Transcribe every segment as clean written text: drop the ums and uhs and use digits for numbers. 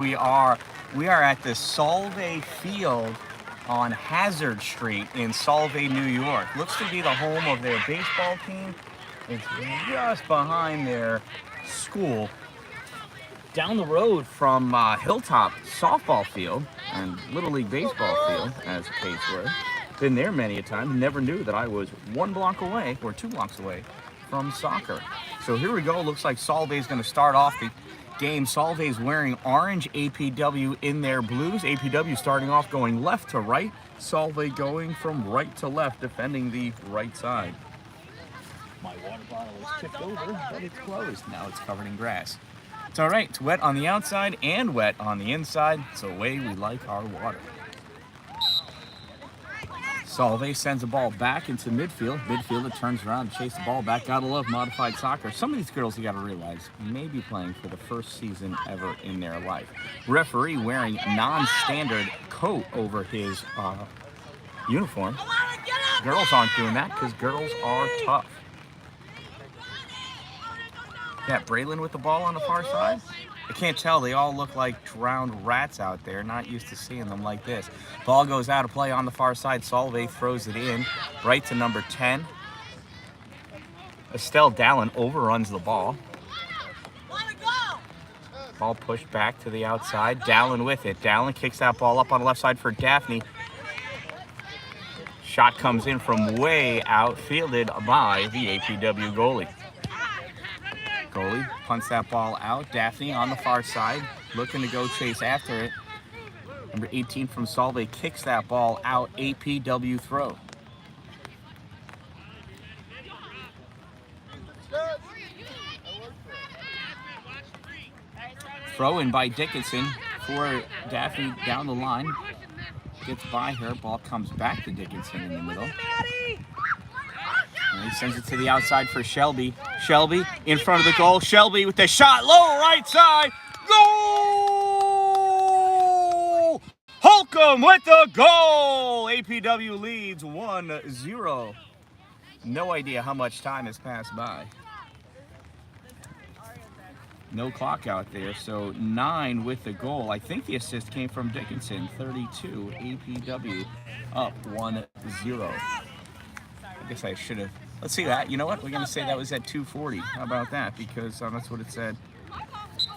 We are at the Solvay field on Hazard Street in Solvay, New York. Looks to be the home of their baseball team. It's just behind their school. Down the road from Hilltop softball field and Little League baseball field, as the case were. Been there many a time. Never knew that I was 1 block away or 2 blocks away from soccer. So here we go. Looks like Solvay's going to start off the game. Solvay's wearing orange, APW in their blues. APW starting off going left to right. Solvay going from right to left, defending the right side. My water bottle is tipped over, but it's closed. Now it's covered in grass. It's all right. It's wet on the outside and wet on the inside. It's the way we like our water. Solvay sends the ball back into midfield. Midfielder turns around to chase the ball back. Gotta love modified soccer. Some of these girls, you gotta realize, may be playing for the first season ever in their life. Referee wearing non-standard coat over his uniform. Girls aren't doing that because girls are tough. Yeah, Braylon with the ball on the far side. I can't tell. They all look like drowned rats out there. Not used to seeing them like this. Ball goes out of play on the far side. Solvay throws it in right to number 10. Estelle Dallin overruns the ball. Ball pushed back to the outside. Dallin with it. Dallin kicks that ball up on the left side for Daphne. Shot comes in from way out, fielded by the APW goalie. Goalie punts that ball out. Daphne on the far side, looking to go chase after it. Number 18 from Solvay kicks that ball out. APW throw. Throw in by Dickinson for Daphne down the line. Gets by her. Ball comes back to Dickinson in the middle. And he sends it to the outside for Shelby. Shelby in front of the goal. Shelby with the shot. Low right side. Goal! Holcomb with the goal! APW leads 1-0. No idea how much time has passed by. No clock out there, so 9 with the goal. I think the assist came from Dickinson. 32, APW up 1-0. I guess I should have. Let's see that. You know what? We're going to say that was at 2:40. How about that? Because that's what it said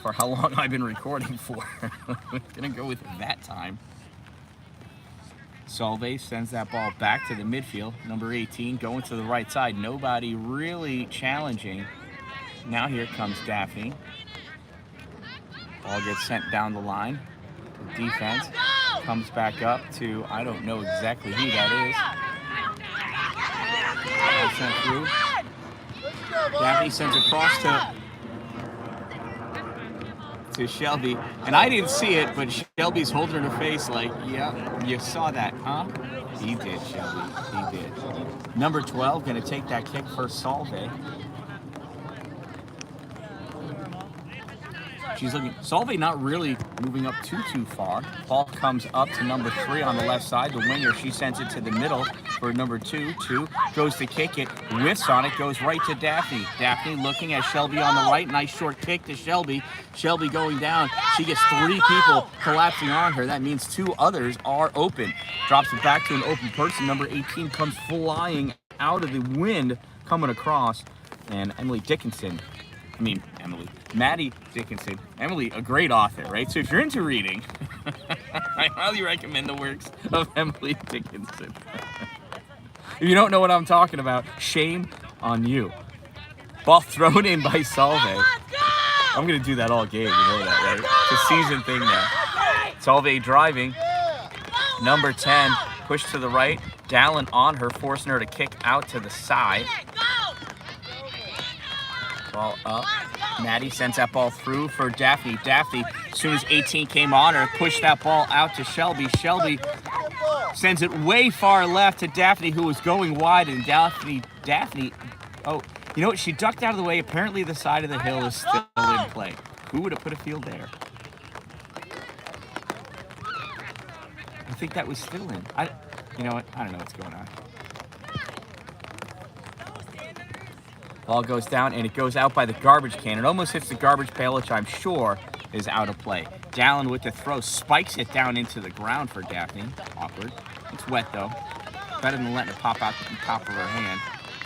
for how long I've been recording for. We're going to go with that time. Solvay sends that ball back to the midfield. Number 18 going to the right side. Nobody really challenging. Now here comes Daphne. Ball gets sent down the line. The defense comes back up to, I don't know exactly who that is. Sent through. Daphne sends across to Shelby, and I didn't see it, but Shelby's holding her face like, yeah, you saw that, huh? He did, Shelby, he did. Number 12 gonna take that kick for Solvay. She's looking. Solvay not really moving up too far. Ball comes up to number 3 on the left side. The winger, she sends it to the middle for number 2. 2 goes to kick it. Whiffs on it. Goes right to Daphne. Daphne looking at Shelby on the right. Nice short kick to Shelby. Shelby going down. She gets 3 people collapsing on her. That means 2 others are open. Drops it back to an open person. Number 18 comes flying out of the wind, coming across. And Maddie Dickinson. Emily, a great author, right? So if you're into reading, I highly recommend the works of Emily Dickinson. If you don't know what I'm talking about, shame on you. Ball thrown in by Solvay. I'm going to do that all game, you know that, right? It's a season thing now. Solvay driving. Number 10, push to the right. Dallin on her, forcing her to kick out to the side. Ball up. Maddie sends that ball through for Daphne. Daphne, as soon as 18 came on her, pushed that ball out to Shelby. Shelby sends it way far left to Daphne, who was going wide, and Daphne, oh, you know what? She ducked out of the way. Apparently the side of the hill is still in play. Who would have put a field there? I think that was still in. You know what? I don't know what's going on. Ball goes down, and it goes out by the garbage can. It almost hits the garbage pail, which I'm sure is out of play. Dallin with the throw, spikes it down into the ground for Daphne. Awkward. It's wet though. Better than letting it pop out the top of her hand.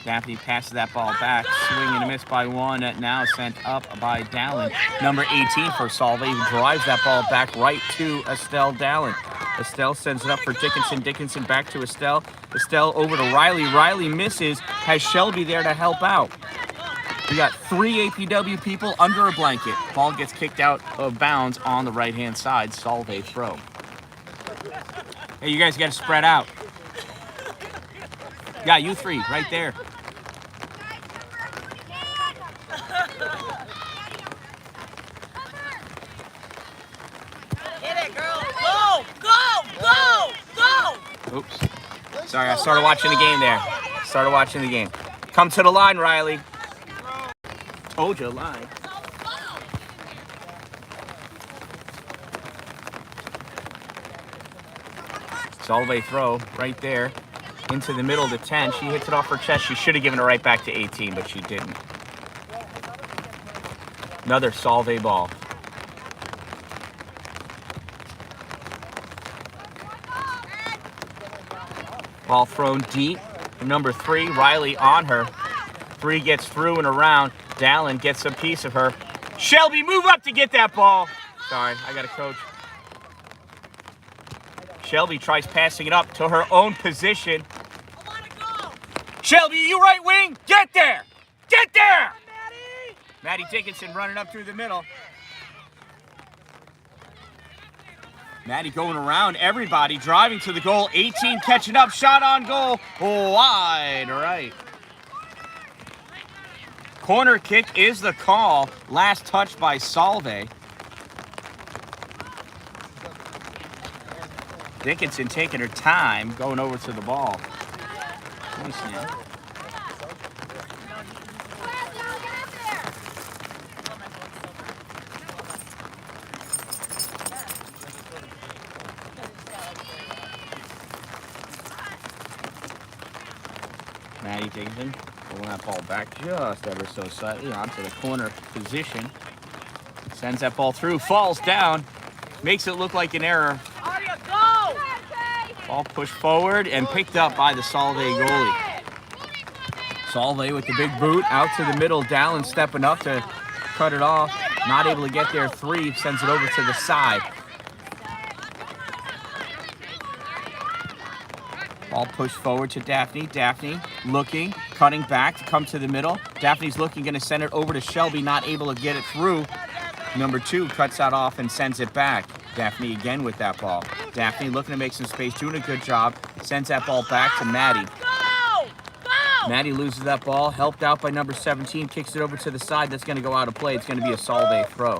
Daphne passes that ball back, swing and a miss by one. Now sent up by Dallin. Number 18 for Solvay, who drives that ball back right to Estelle Dallin. Estelle sends it up for Dickinson. Dickinson back to Estelle. Estelle over to Riley. Riley misses. Has Shelby there to help out. We got 3 APW people under a blanket. Ball gets kicked out of bounds on the right-hand side. Solvay throw. Hey, you guys got to spread out. Yeah, you three, right there. Hit it, girl. Go, go, go, go. Oops. Sorry, I started watching the game there. Started watching the game. Come to the line, Riley. Told you, line. Solvay throw right there into the middle to 10. She hits it off her chest. She should have given it right back to 18, but she didn't. Another Solvay ball. Ball thrown deep. Number 3, Riley on her. 3 gets through and around. Dallin gets a piece of her. Shelby, move up to get that ball. Sorry, I got to coach. Shelby tries passing it up to her own position. Shelby, you right wing. Get there. Get there. Maddie Dickinson running up through the middle. Maddie going around everybody, driving to the goal. 18 catching up, shot on goal. Wide right. Corner kick is the call. Last touch by Solvay. Dickinson taking her time, going over to the ball. Nice man. Maddie Dickinson pulling that ball back just ever so slightly onto the corner position. Sends that ball through, falls down, makes it look like an error. Ball pushed forward and picked up by the Solvay goalie. Solvay with the big boot out to the middle. Dallin stepping up to cut it off. Not able to get there. 3 sends it over to the side. Ball pushed forward to Daphne. Daphne looking, cutting back to come to the middle. Daphne's looking, going to send it over to Shelby. Not able to get it through. Number 2 cuts that off and sends it back. Daphne again with that ball. Daphne looking to make some space, doing a good job. Sends that ball back to Maddie. Maddie loses that ball, helped out by number 17, kicks it over to the side. That's going to go out of play. It's going to be a Solvay throw.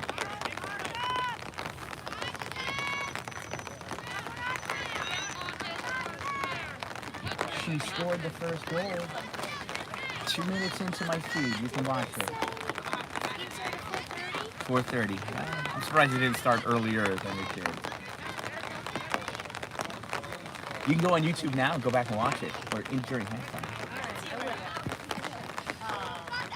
She scored the first goal. 2 minutes into my feed. You can watch it. 4:30. I'm surprised it didn't start earlier than it did. You can go on YouTube now and go back and watch it, or during halftime.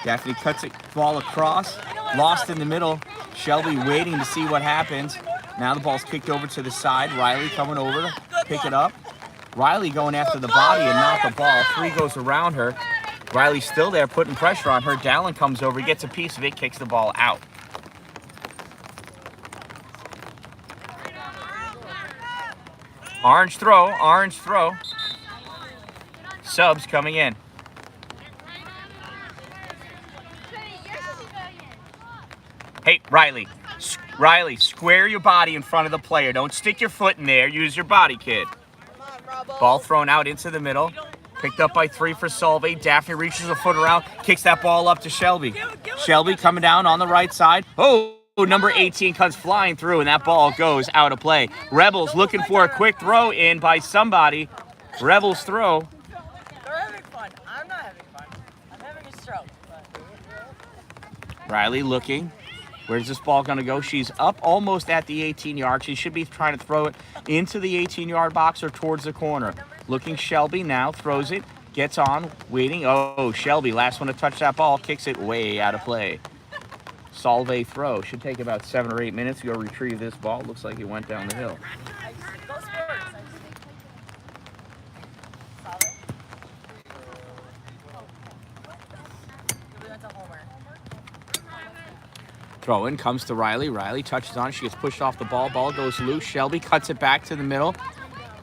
Daphne cuts it, ball across, lost in the middle. Shelby waiting to see what happens. Now the ball's kicked over to the side. Riley coming over to pick it up. Riley going after the body and not the ball. 3 goes around her. Riley's still there, putting pressure on her. Dallin comes over, gets a piece of it, kicks the ball out. Orange throw, orange throw. Subs coming in. Hey, Riley. Riley, square your body in front of the player. Don't stick your foot in there. Use your body, kid. Ball thrown out into the middle. Picked up by 3 for Solvay. Daphne reaches a foot around, kicks that ball up to Shelby. Shelby coming down on the right side. Oh! Number 18 comes flying through, and that ball goes out of play. Rebels looking for a quick throw in by somebody. Rebels throw. They're having fun. I'm not having fun. I'm having a stroke. Riley looking. Where's this ball going to go? She's up almost at the 18-yard. She should be trying to throw it into the 18-yard box or towards the corner. Looking Shelby now, throws it, gets on, waiting. Oh, Shelby, last one to touch that ball, kicks it way out of play. Solvay throw. Should take about 7 or 8 minutes to go retrieve this ball. Looks like it went down the hill. Go Spurs. Solid. We went to Homer. Throw in comes to Riley. Riley touches on it. She gets pushed off the ball. Ball goes loose. Shelby cuts it back to the middle.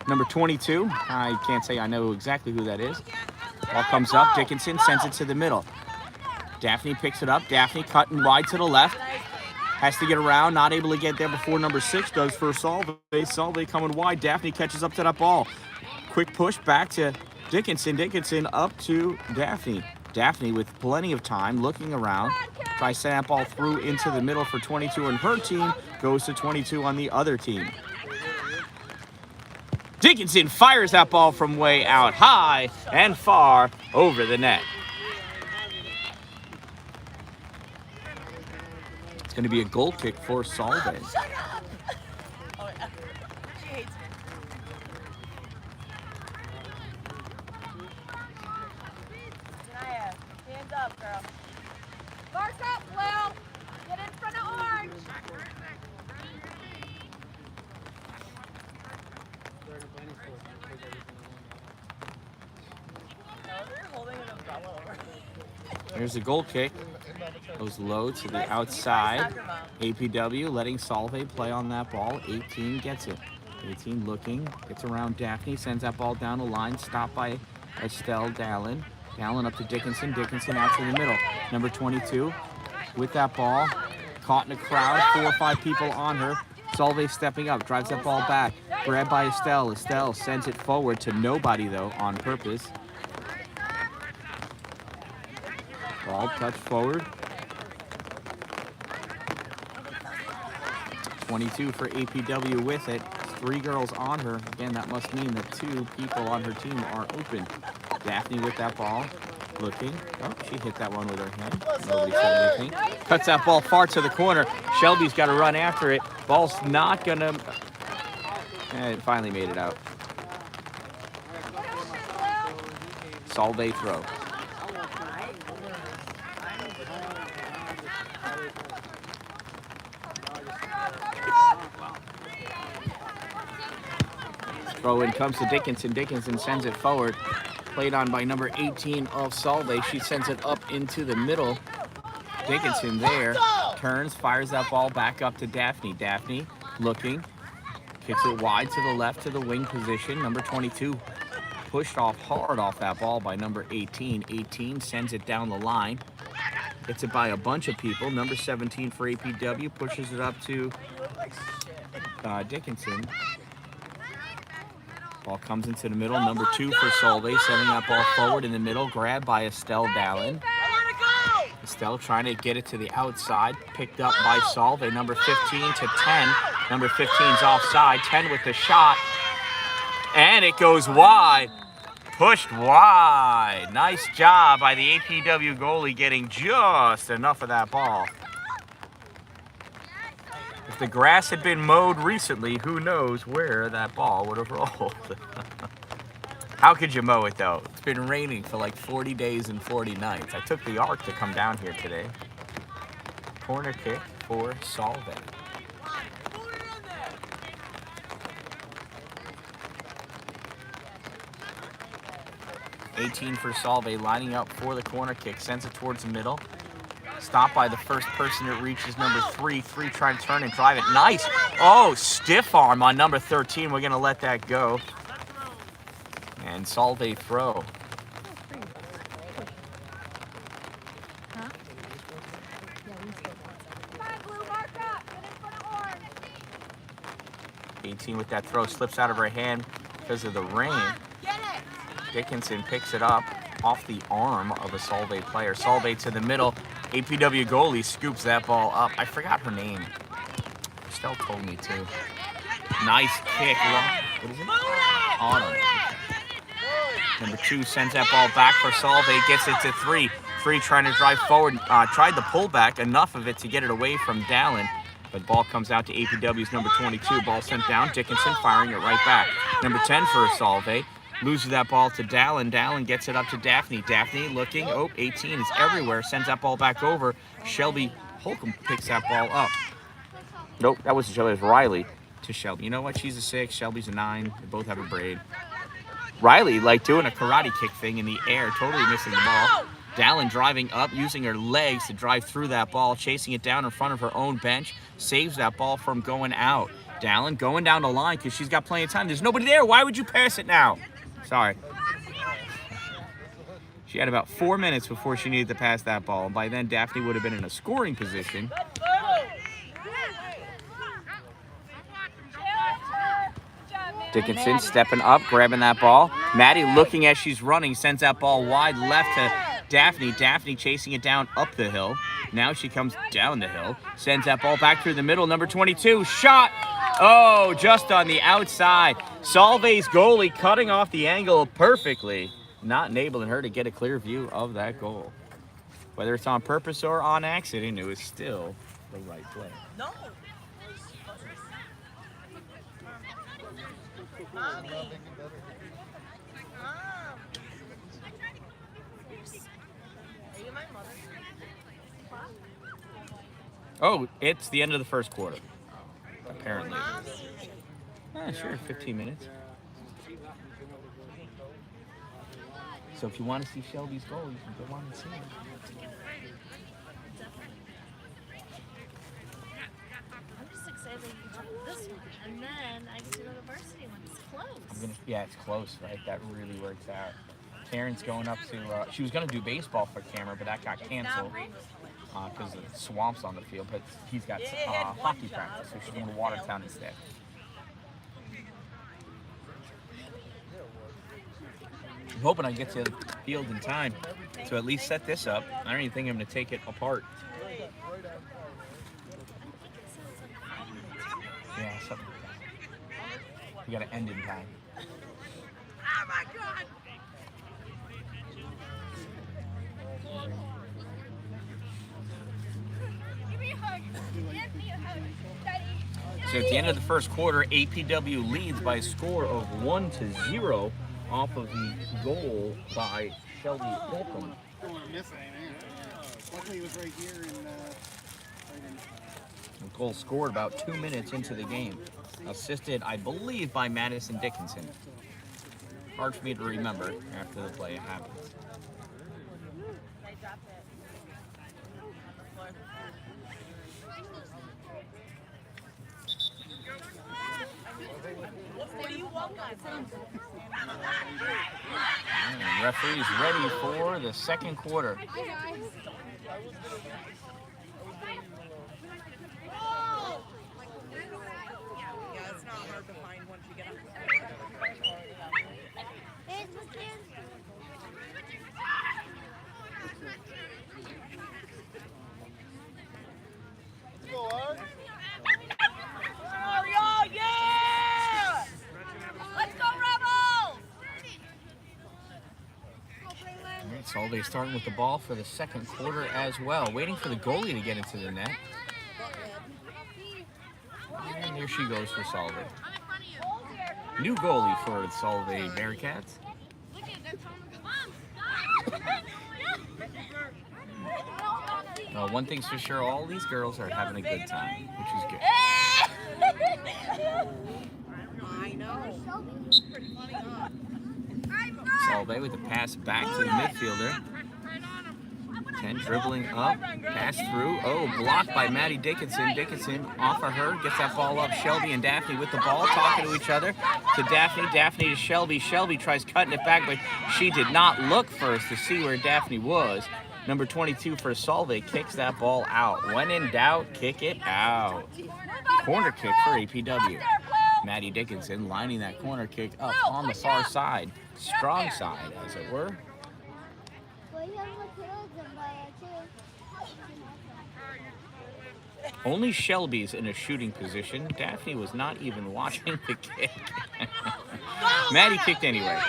Number 22. I can't say I know exactly who that is. Ball comes up. Dickinson sends it to the middle. Daphne picks it up. Daphne cutting wide to the left. Has to get around. Not able to get there before number 6 does for Solvay. Solvay coming wide. Daphne catches up to that ball. Quick push back to Dickinson. Dickinson up to Daphne. Daphne with plenty of time looking around. Tries to send that ball through into the middle for 22 on her team. Goes to 22 on the other team. Dickinson fires that ball from way out high and far over the net. It's going to be a goal kick for Solvay. Shut up! Oh, yeah. She hates me. Janaya, hands up, girl. Mark up, Will. Get in front of Orange. They're holding an umbrella over. Here's the goal kick. Goes low to the outside. APW letting Solvay play on that ball. 18 gets it. 18 looking, gets around Daphne, sends that ball down the line, stopped by Estelle Dallin. Dallin up to Dickinson. Dickinson out to the middle. Number 22 with that ball. Caught in a crowd, 4 or 5 people on her. Solvay stepping up, drives that ball back. Grabbed by Estelle. Estelle sends it forward to nobody, though, on purpose. Ball touched forward. 22 for APW with it. 3 girls on her. Again, that must mean that 2 people on her team are open. Daphne with that ball. Looking. Oh, she hit that one with her hand. Nobody said anything. Cuts that ball far to the corner. Shelby's got to run after it. Ball's not going to... It finally made it out. Solvay throw. Throw in comes to Dickinson. Dickinson sends it forward. Played on by number 18 of Solvay. She sends it up into the middle. Dickinson there. Turns, fires that ball back up to Daphne. Daphne looking. Kicks it wide to the left to the wing position. Number 22 pushed off hard off that ball by number 18. 18 sends it down the line. Gets it by a bunch of people. Number 17 for APW pushes it up to Dickinson. Ball comes into the middle. Number 2 for Solvay, sending that ball forward in the middle. Grabbed by Estelle Dallin. Estelle trying to get it to the outside. Picked up by Solvay. Number 15 to 10. Number 15's offside. 10 with the shot. And it goes wide. Pushed wide. Nice job by the APW goalie getting just enough of that ball. If the grass had been mowed recently, who knows where that ball would have rolled. How could you mow it, though? It's been raining for like 40 days and 40 nights. I took the ark to come down here today. Corner kick for Solvay. 18 for Solvay, lining up for the corner kick. Sends it towards the middle. Stopped by the first person it reaches, number 3. 3 trying to turn and drive it. Nice. Oh, stiff arm on number 13. We're going to let that go. And Solvay throw. 18 with that throw. Slips out of her hand because of the rain. Dickinson picks it up off the arm of a Solvay player. Solvay to the middle. APW goalie scoops that ball up. I forgot her name. Estelle told me too. Nice kick. What is it? Autumn. Number 2 sends that ball back for Solvay. Gets it to 3. 3 trying to drive forward. Tried the pullback. Enough of it to get it away from Dallin. But ball comes out to APW's number 22. Ball sent down. Dickinson firing it right back. Number 10 for Solvay. Loses that ball to Dallin. Dallin gets it up to Daphne. Daphne looking. Oh, 18 is everywhere. Sends that ball back over. Shelby Holcomb picks that ball up. Nope, that wasn't Shelby. It was Riley to Shelby. You know what? She's a 6. Shelby's a 9. They both have a braid. Riley, like doing a karate kick thing in the air, totally missing the ball. Dallin driving up, using her legs to drive through that ball, chasing it down in front of her own bench, saves that ball from going out. Dallin going down the line because she's got plenty of time. There's nobody there. Why would you pass it now? Sorry. She had about 4 minutes before she needed to pass that ball. And by then, Daphne would have been in a scoring position. Dickinson stepping up, grabbing that ball. Maddie looking as she's running, sends that ball wide left to Daphne. Daphne chasing it down up the hill. Now she comes down the hill, sends that ball back through the middle. Number 22, shot. Oh, just on the outside. Solvay's goalie cutting off the angle perfectly, not enabling her to get a clear view of that goal. Whether it's on purpose or on accident, it was still the right play. No. Mommy. Are you my mother? Oh, it's the end of the first quarter, apparently. Sure, 15 minutes. So if you want to see Shelby's goal, you can go on and see it. I'm just excited that you took this one, and then I get to go to varsity when it's close. Yeah, it's close, right? That really works out. Karen's going up to, she was going to do baseball for Cameron, but that got canceled because of the swamps on the field. But he's got hockey practice, so she's going to Watertown instead. I'm hoping I get to the field in time to at least set this up. I don't even think I'm going to take it apart. Yeah, something like that. You got to end in time. Oh my God! Give me a hug. Give me a hug, Daddy. So at the end of the first quarter, APW leads by a score of 1-0 off of the goal by Shelby Holcomb. Luckily, it was right here and The goal scored about 2 minutes into the game. Assisted, I believe, by Madison Dickinson. Hard for me to remember after the play happened. And referee's ready for the second quarter. Yeah, it's not hard to find once you get up. Yeah! Let's go, Rebels! All right, Solvay starting with the ball for the second quarter as well. Waiting for the goalie to get into the net. And here she goes for Solvay. New goalie for the Solvay Bearcats. One thing's for sure, all these girls are having a good time, which is good. I know. Solvay with the pass back to the midfielder. 10 dribbling up, pass through. Oh, blocked by Maddie Dickinson. Dickinson off of her, gets that ball up. Shelby and Daphne with the ball, talking to each other. To Daphne, Daphne to Shelby. Shelby tries cutting it back, but she did not look first to see where Daphne was. Number 22 for Solvay kicks that ball out. When in doubt, kick it out. Corner kick for APW. Maddie Dickinson lining that corner kick up on the far side. Strong side, as it were. Only Shelby's in a shooting position. Daphne was not even watching the kick. Maddie kicked anyway. I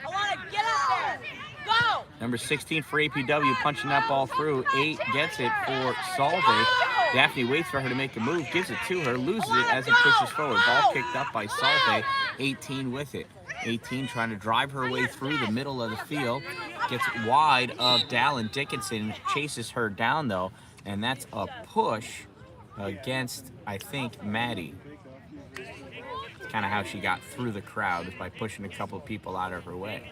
want to get up there. Go! Number 16 for APW punching that ball through. 8 gets it for Solvay. Daphne waits for her to make a move, gives it to her, loses it as it pushes forward. Ball kicked up by Solvay. 18 with it. 18 trying to drive her way through the middle of the field. Gets wide of Dallin Dickinson. Chases her down, though. And that's a push against, I think, Maddie. It's kind of how she got through the crowd, is by pushing a couple of people out of her way.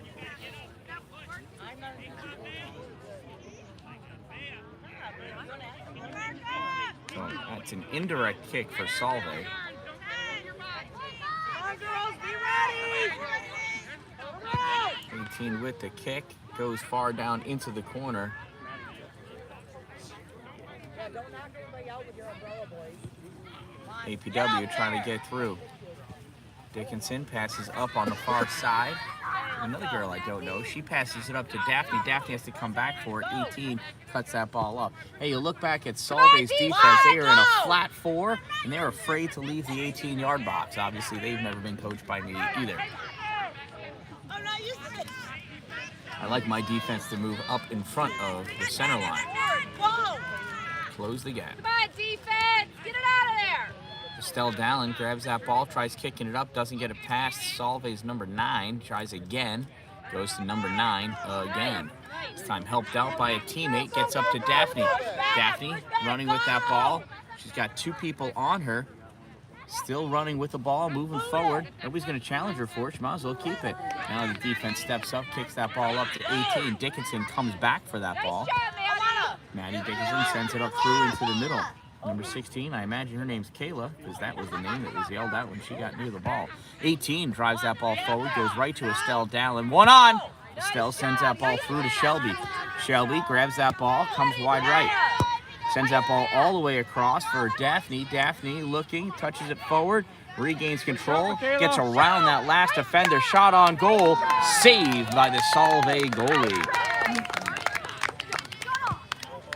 So that's an indirect kick for Solvay. 18 with the kick, goes far down into the corner. APW trying to get through. Dickinson passes up on the far side. Another girl I don't know, she passes it up to Daphne. Daphne has to come back for it. 18 cuts that ball up. Hey, you look back at Solvay's defense, they are in a flat 4, and they're afraid to leave the 18-yard box. Obviously, they've never been coached by me either. I like my defense to move up in front of the center line. Close the gap. Come on, defense! Get it out of there! Estelle Dallin grabs that ball, tries kicking it up, doesn't get it past Solvay's number 9, tries again, goes to number 9 again. This time helped out by a teammate, gets up to Daphne. Daphne running with that ball. She's got 2 people on her. Still running with the ball, moving forward. Nobody's going to challenge her for it. She might as well keep it. Now the defense steps up, kicks that ball up to 18. Dickinson comes back for that ball. Maddie Dickinson sends it up through into the middle. Number 16, I imagine her name's Kayla, because that was the name that was yelled out when she got near the ball. 18 drives that ball forward, goes right to Estelle Dallin. 1 on! Estelle sends that ball through to Shelby. Shelby grabs that ball, comes wide right. Sends that ball all the way across for Daphne. Daphne looking, touches it forward, regains control, gets around that last defender. Shot on goal, saved by the Solvay goalie.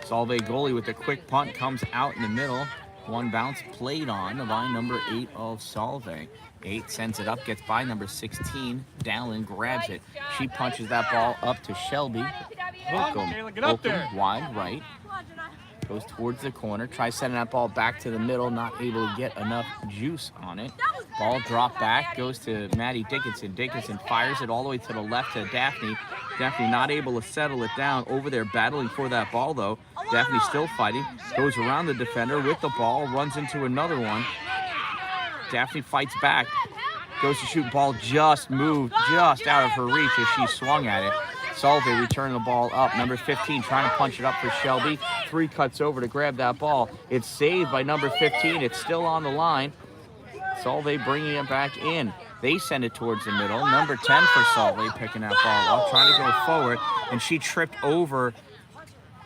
Solvay goalie with a quick punt comes out in the middle. 1 bounce played on by number 8 of Solvay. 8 sends it up, gets by number 16. Dallin grabs it. She punches that ball up to Shelby. Holcomb wide right. Goes towards the corner, tries sending that ball back to the middle, not able to get enough juice on it. Ball dropped back, goes to Maddie Dickinson. Dickinson fires it all the way to the left to Daphne. Daphne not able to settle it down. Over there battling for that ball, though. Daphne still fighting, goes around the defender with the ball, runs into another one. Daphne fights back, goes to shoot, ball just moved just out of her reach as she swung at it. Solvay returning the ball up. Number 15 trying to punch it up for Shelby. 3 cuts over to grab that ball. It's saved by number 15. It's still on the line. Solvay bringing it back in. They send it towards the middle. Number 10 for Solvay picking that ball up, trying to go forward, and she tripped over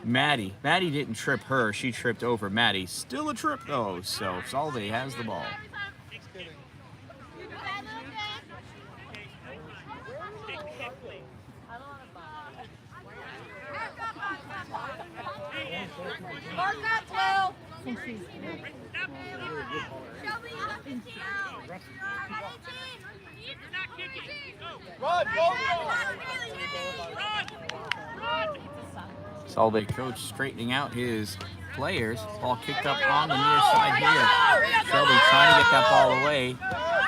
Maddie. Maddie didn't trip her. She tripped over Maddie. Still a trip, though, so Solvay has the ball. Mark up, Lil. Solvay coach straightening out his players. Ball kicked up on the near side here. Shelby trying to get that ball away.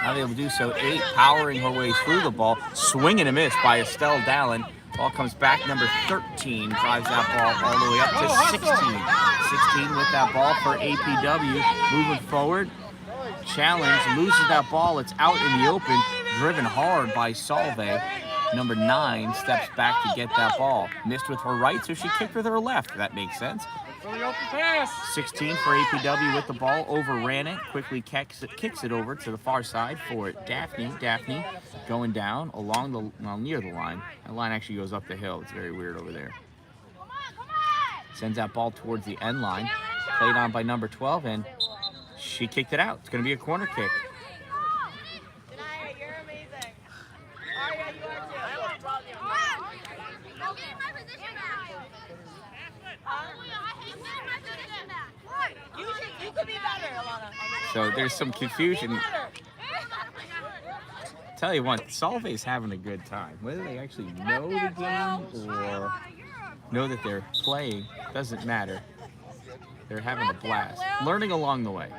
Not able to do so. 8 powering her way through the ball. Swing and a miss by Estelle Dallin. Ball comes back. Number 13 drives that ball all the way up to 16. 16 with that ball for APW. Moving forward. Challenge. Loses that ball. It's out in the open. Driven hard by Solvay. Number 9 steps back to get that ball. Missed with her right, so she kicked with her left. That makes sense. 16 for APW with the ball. Overran it. Quickly kicks it over to the far side for Daphne. Daphne going down along the, near the line. That line actually goes up the hill. It's very weird over there. Sends that ball towards the end line. Played on by number 12, and she kicked it out. It's going to be a corner kick. So there's some confusion. Tell you what, Solvay's having a good time. Whether they actually know the game or know that they're playing, doesn't matter. They're having a blast. Learning along the way.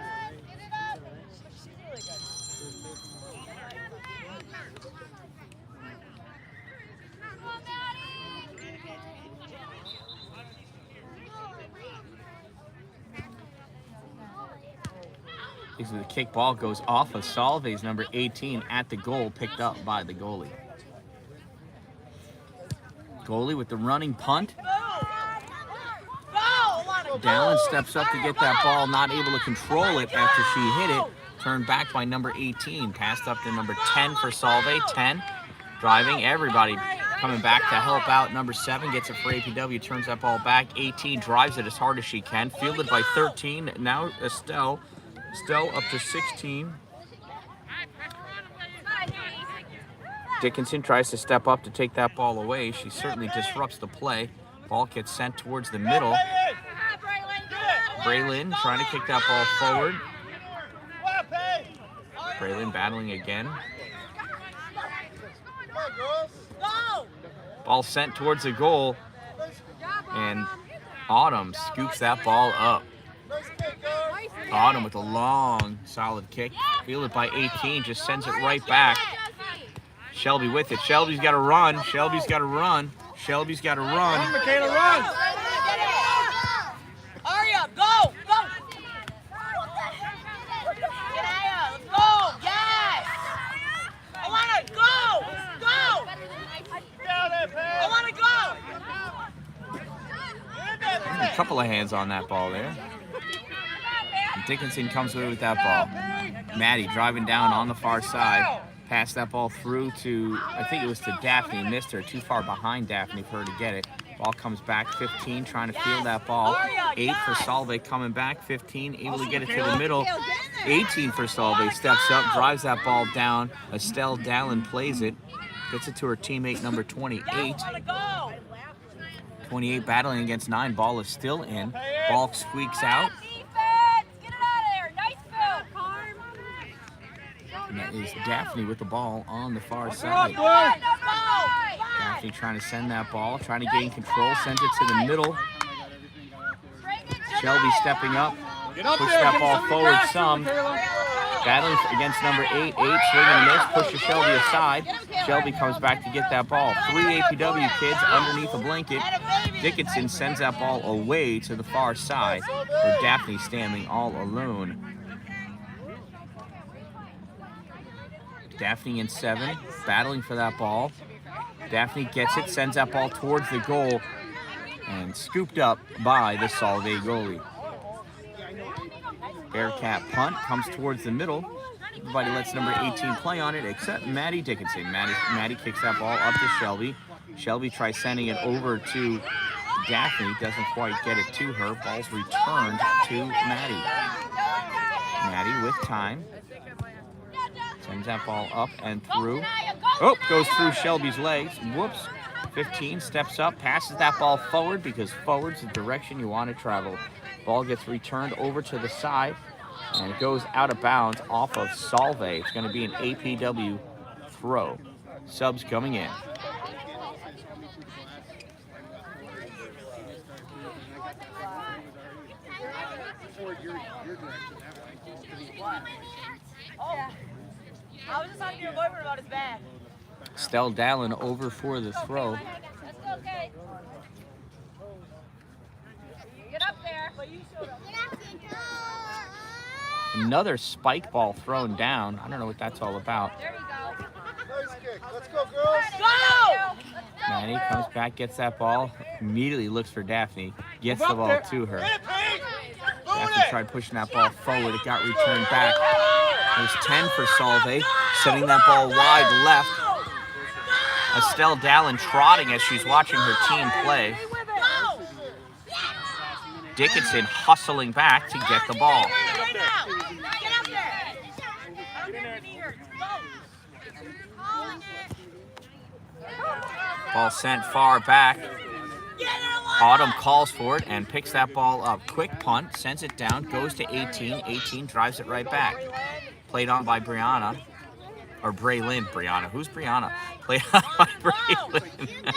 The kick ball goes off of Solvay's number 18 at the goal, picked up by the goalie. Goalie with the running punt. Dallin steps up to get that ball, not able to control it after she hit it. Turned back by number 18, passed up to number 10 for Solvay. 10 driving, everybody coming back to help out. Number 7 gets it for APW, turns that ball back. 18 drives it as hard as she can, fielded by 13. Now Estelle up to 16. Dickinson tries to step up to take that ball away. She certainly disrupts the play. Ball gets sent towards the middle. Braylon trying to kick that ball forward. Braylon battling again. Ball sent towards the goal. And Autumn scoops that ball up. Autumn with a long, solid kick. Fielded by 18, just sends it right back. Shelby with it. Shelby's got to run. Shelby's got to run. Shelby's got to run. Michaela, run! Hurry up, go! Go! Get out! Let's go! Yes! I want to go! Go! I want to go! A couple of hands on that ball there. And Dickinson comes away with that ball. Maddie driving down on the far side. Passed that ball through to, I think it was to Daphne, missed her, too far behind Daphne for her to get it. Ball comes back, 15, trying to field that ball. 8 for Solvay coming back, 15, able to get it to the middle. 18 for Solvay, steps up, drives that ball down. Estelle Dallin plays it, gets it to her teammate number 28. 28 battling against 9, ball is still in. Ball squeaks out. And that is Daphne with the ball on the far side. Daphne trying to send that ball, trying to gain control, sends it to the middle. Shelby stepping up, push that ball forward some. Battling against number 8, 8 swing and a miss, pushes Shelby aside. Shelby comes back to get that ball. 3 APW kids underneath the blanket. Dickinson sends that ball away to the far side, with Daphne standing all alone. Daphne in 7, battling for that ball. Daphne gets it, sends that ball towards the goal, and scooped up by the Solvay goalie. Bearcat punt comes towards the middle. Everybody lets number 18 play on it, except Maddie Dickinson. Maddie kicks that ball up to Shelby. Shelby tries sending it over to Daphne, doesn't quite get it to her. Ball's returned to Maddie. Maddie with time. Sends that ball up and through. Oh, goes through Shelby's legs. Whoops. 15 steps up, passes that ball forward because forward's the direction you want to travel. Ball gets returned over to the side, and it goes out of bounds off of Solvay. It's going to be an APW throw. Subs coming in. I was just talking to your boyfriend about his bag. Estelle Dallin over for the throw. That's okay. Get up there. But you showed up. Another spike ball thrown down. I don't know what that's all about. There you go. Nice kick. Let's go, girls. Go! Maddie comes back, gets that ball, immediately looks for Daphne, gets the ball to her. Daphne tried pushing that ball forward. It got returned back. It was 10 for Solvay, sending that ball wide left. Estelle Dallin trotting as she's watching her team play. Dickinson hustling back to get the ball. Ball sent far back. Autumn calls for it and picks that ball up. Quick punt, sends it down, goes to 18. 18 drives it right back. Played on by Brianna. Or Braylon. Brianna. Who's Brianna? Played on by Braylon.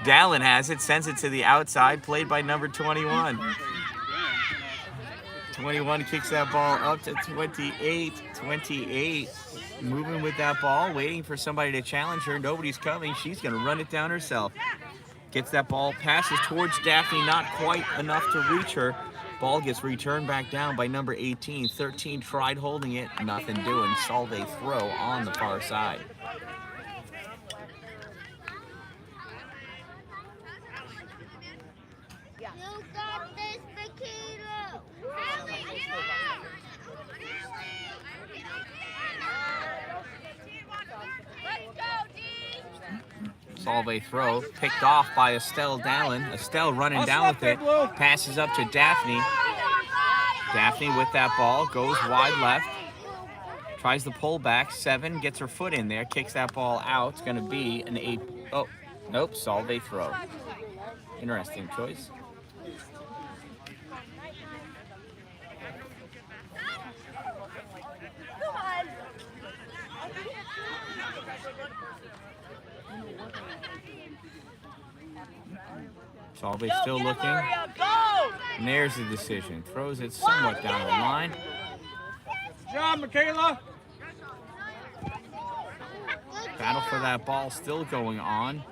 Dallin has it, sends it to the outside, played by number 21. 21 kicks that ball up to 28. 28 moving with that ball, waiting for somebody to challenge her. Nobody's coming. She's going to run it down herself. Gets that ball, passes towards Daphne, not quite enough to reach her. Ball gets returned back down by number 18. 13 tried holding it, nothing doing. Solvay throw on the far side. You got this, Makita. Let's go, D. Solvay throw picked off by Estelle Dallin. Estelle running down with it. Passes up to Daphne. Daphne with that ball goes wide left. Tries the pull back. 7 gets her foot in there. Kicks that ball out. It's going to be an 8. Oh, nope. Solvay throw. Interesting choice. Solvay still looking. And there's the decision. Throws it somewhat down the line. Good job, Michaela. Battle for that ball still going on.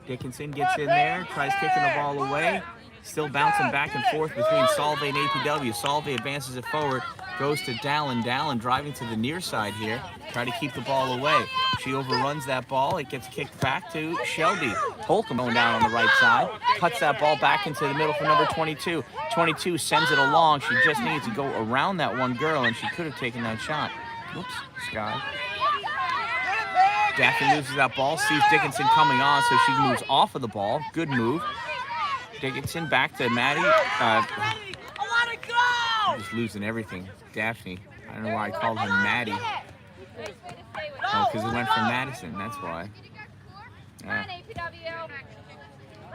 Dickinson gets in there, tries kicking the ball away. Still bouncing back and forth between Solvay and APW. Solvay advances it forward, goes to Dallin. Dallin driving to the near side here, try to keep the ball away. She overruns that ball. It gets kicked back to Shelby. Holcomb going down on the right side. Cuts that ball back into the middle for number 22. 22 sends it along. She just needs to go around that one girl, and she could have taken that shot. Oops, Sky. Daphne loses that ball, sees Dickinson coming on, so she moves off of the ball. Good move. Dickinson back to Maddie. I'm just losing everything. Daphne. I don't know why I called her Maddie. Oh, because it went from Madison. That's why. Yeah.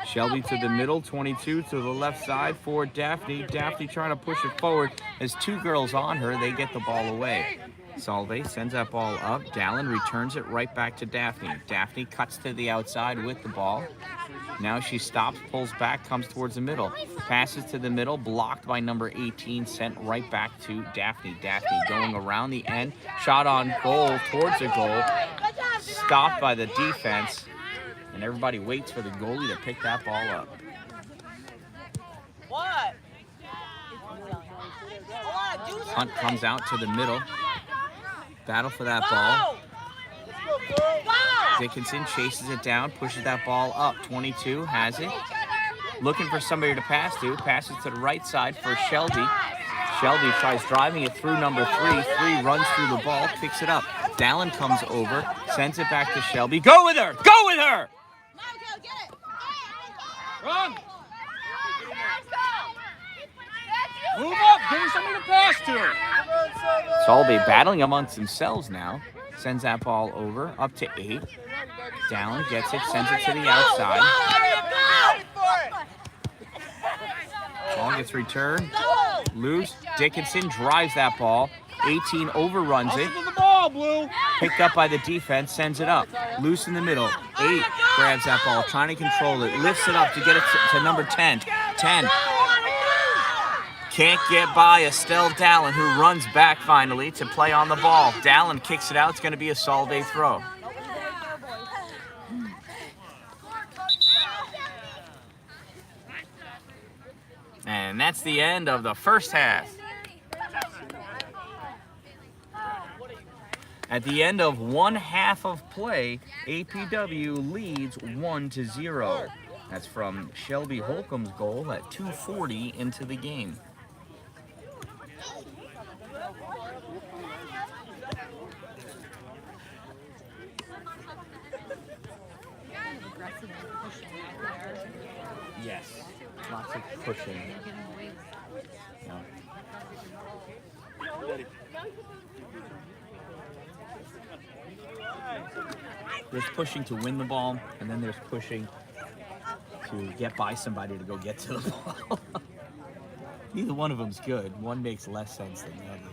Shelby to the middle. 22 to the left side for Daphne. Daphne trying to push it forward. There's 2 girls on her. They get the ball away. Solvay sends that ball up. Dallin returns it right back to Daphne. Daphne cuts to the outside with the ball. Now she stops, pulls back, comes towards the middle. Passes to the middle, blocked by number 18, sent right back to Daphne. Daphne going around the end. Shot on goal, towards the goal. Stopped by the defense. And everybody waits for the goalie to pick that ball up. Hunt comes out to the middle. Battle for that ball. Dickinson chases it down, pushes that ball up. 22 has it. Looking for somebody to pass to. Passes to the right side for Shelby. Shelby tries driving it through number 3. 3 runs through the ball, picks it up. Dallin comes over, sends it back to Shelby. Go with her! Go with her! Run. Move up. Give me somebody to pass to. Solvay battling amongst themselves now. Sends that ball over, up to 8. Dallin gets it, sends it to the outside. Ball gets returned. Loose. Dickinson drives that ball. 18 overruns it. The ball, Blue. Picked up by the defense, sends it up. Loose in the middle. 8 grabs that ball, trying to control it. Lifts it up to get it to number 10. 10. Can't get by Estelle Dallin, who runs back finally to play on the ball. Dallin kicks it out. It's going to be a Solvay throw. And that's the end of the first half. At the end of one half of play, APW leads 1-0. That's from Shelby Holcomb's goal at 2:40 into the game. Yes, lots of pushing. Yeah. There's pushing to win the ball, and then there's pushing to get by somebody to go get to the ball. Neither one of them's good. One makes less sense than the other.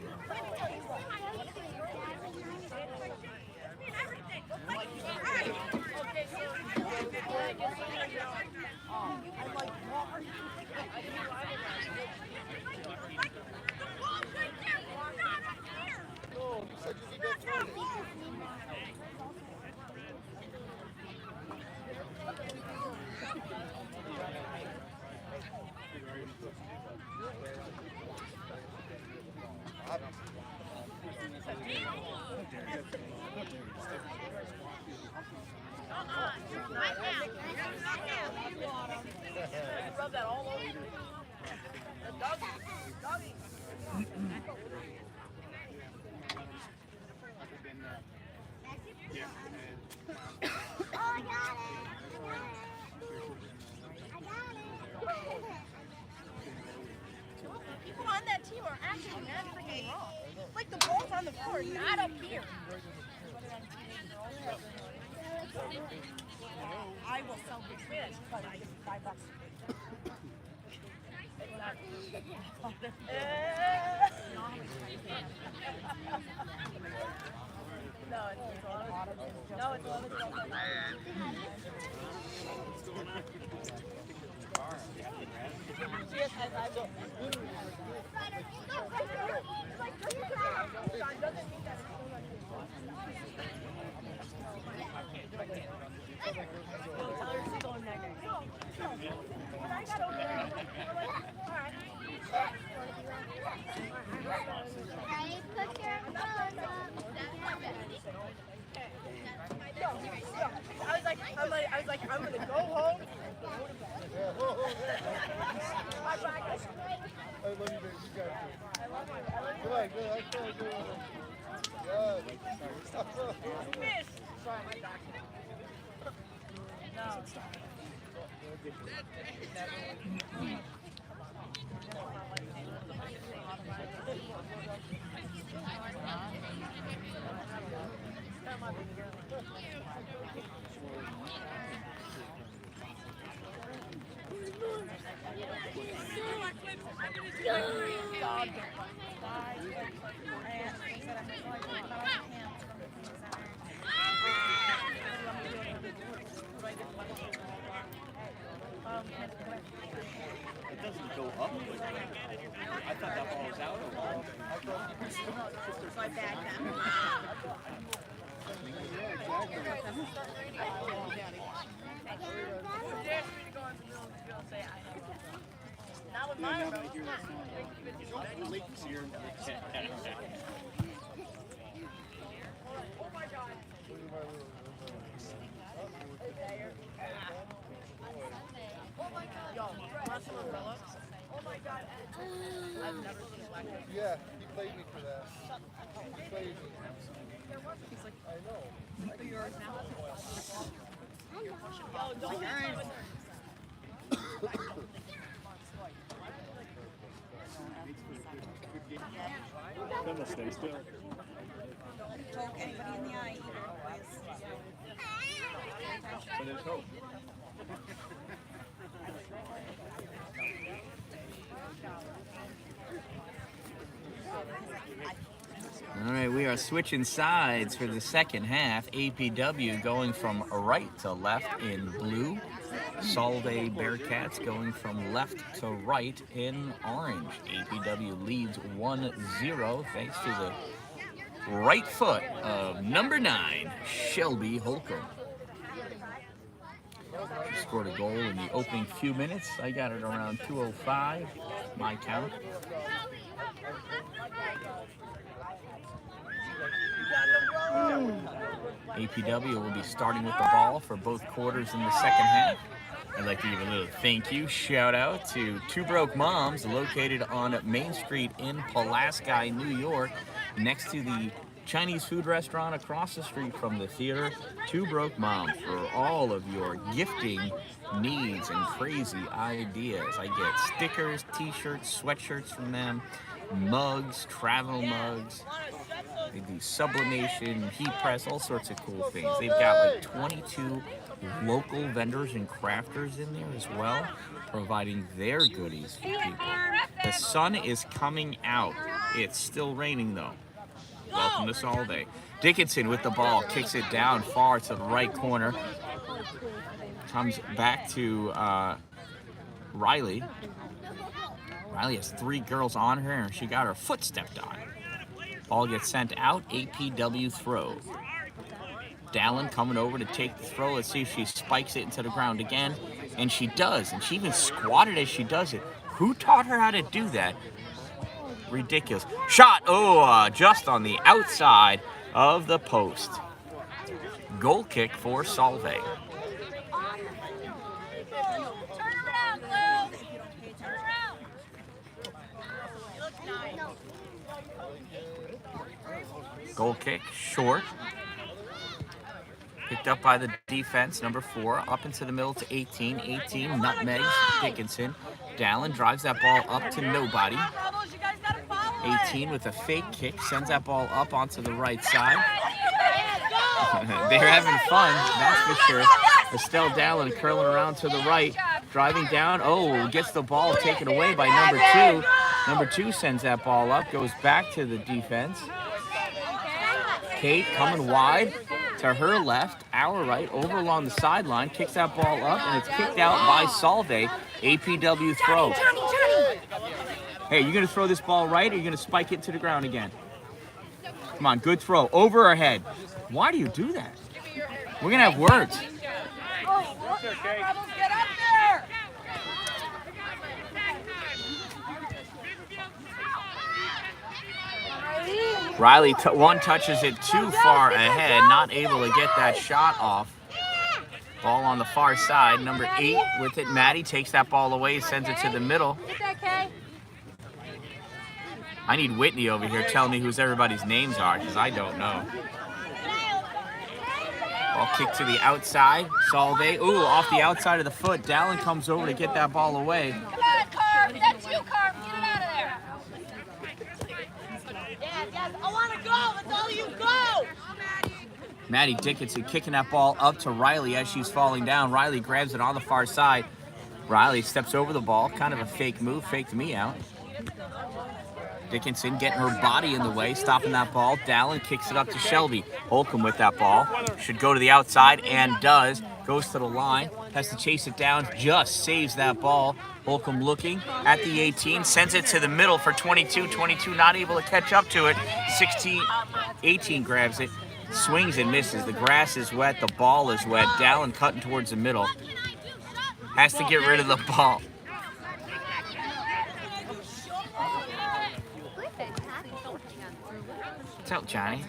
Rub that all over. The doggy. Doggy. Oh, I got it. People on that team are actually mad freaking wrong. Like the ball's on the floor, not up here. I will sell this fish, but I get $5. No, it's all Yes, I will. Ready? Put your phone up. I was like, I'm gonna go home. I love you, baby. You got it. Good luck, good luck. Good. Miss. Sorry, my doctor. No. It doesn't go up. I thought that ball was out. My bad now. Not with mine, bro. Leaks here. Oh my god. Oh my god. Yo, want some umbrella? Oh my god. I've never seen black hair. Yeah, he played me for that. He played me. I know. For yours now. Yo, don't Then we'll stay still. Poke anybody in the eye either, please. So there's hope. All right, we are switching sides for the second half. APW going from right to left in blue. Solvay Bearcats going from left to right in orange. APW leads 1-0 thanks to the right foot of number 9, Shelby Holcomb. She scored a goal in the opening few minutes. I got it around 2:05, my count. APW will be starting with the ball for both quarters in the second half. I'd like to give a little thank you, shout out to Two Broke Moms, located on Main Street in Pulaski, New York, next to the Chinese food restaurant across the street from the theater. Two Broke Moms for all of your gifting needs and crazy ideas. I get stickers, t-shirts, sweatshirts from them, mugs, travel mugs. They do sublimation, heat press, all sorts of cool things. They've got like 22 local vendors and crafters in there as well, providing their goodies for people. The sun is coming out. It's still raining though. Welcome to Solvay. Dickinson with the ball, kicks it down far to the right corner. Comes back to Riley. Riley has 3 girls on her and she got her foot stepped on. Ball gets sent out, APW throw. Dallin coming over to take the throw. Let's see if she spikes it into the ground again. And she does, and she even squatted as she does it. Who taught her how to do that? Ridiculous. Shot, just on the outside. of the post. Goal kick for Solvay. Turn around, Blue. Turn around. You look nice. Goal kick, short. Picked up by the defense, number 4, up into the middle to 18. 18 nutmegs Dickinson. Dallin drives that ball up to nobody. 18 with a fake kick, sends that ball up onto the right side. They're having fun, that's for sure. Estelle Dallin curling around to the right, driving down. Oh, gets the ball taken away by number 2. Number 2 sends that ball up, goes back to the defense. Kate coming wide to her left, our right, over along the sideline, kicks that ball up, and it's kicked out by Solvay. APW throw. Hey, you gonna throw this ball right, or you gonna spike it to the ground again? Come on, good throw. Over our head. Why do you do that? We're gonna have words. Rebels, get up there. Riley one touches it too far ahead, not able to get that shot off. Ball on the far side, number 8 with it. Maddie takes that ball away, sends it to the middle. I need Whitney over here telling me who everybody's names are, because I don't know. Ball kicked to the outside. Solvay, ooh, off the outside of the foot. Dallin comes over to get that ball away. Come on, Carp. That's you, Carp. Get it out of there. Yes. I want to go. That's all you go. Maddie Dickinson kicking that ball up to Riley as she's falling down. Riley grabs it on the far side. Riley steps over the ball. Kind of a fake move. Faked me out. Dickinson getting her body in the way, stopping that ball. Dallin kicks it up to Shelby. Holcomb with that ball. Should go to the outside and does. Goes to the line. Has to chase it down. Just saves that ball. Holcomb looking at the 18. Sends it to the middle for 22. 22 not able to catch up to it. 18 grabs it. Swings and misses. The grass is wet. The ball is wet. Dallin cutting towards the middle. Has to get rid of the ball. What's up, Johnny?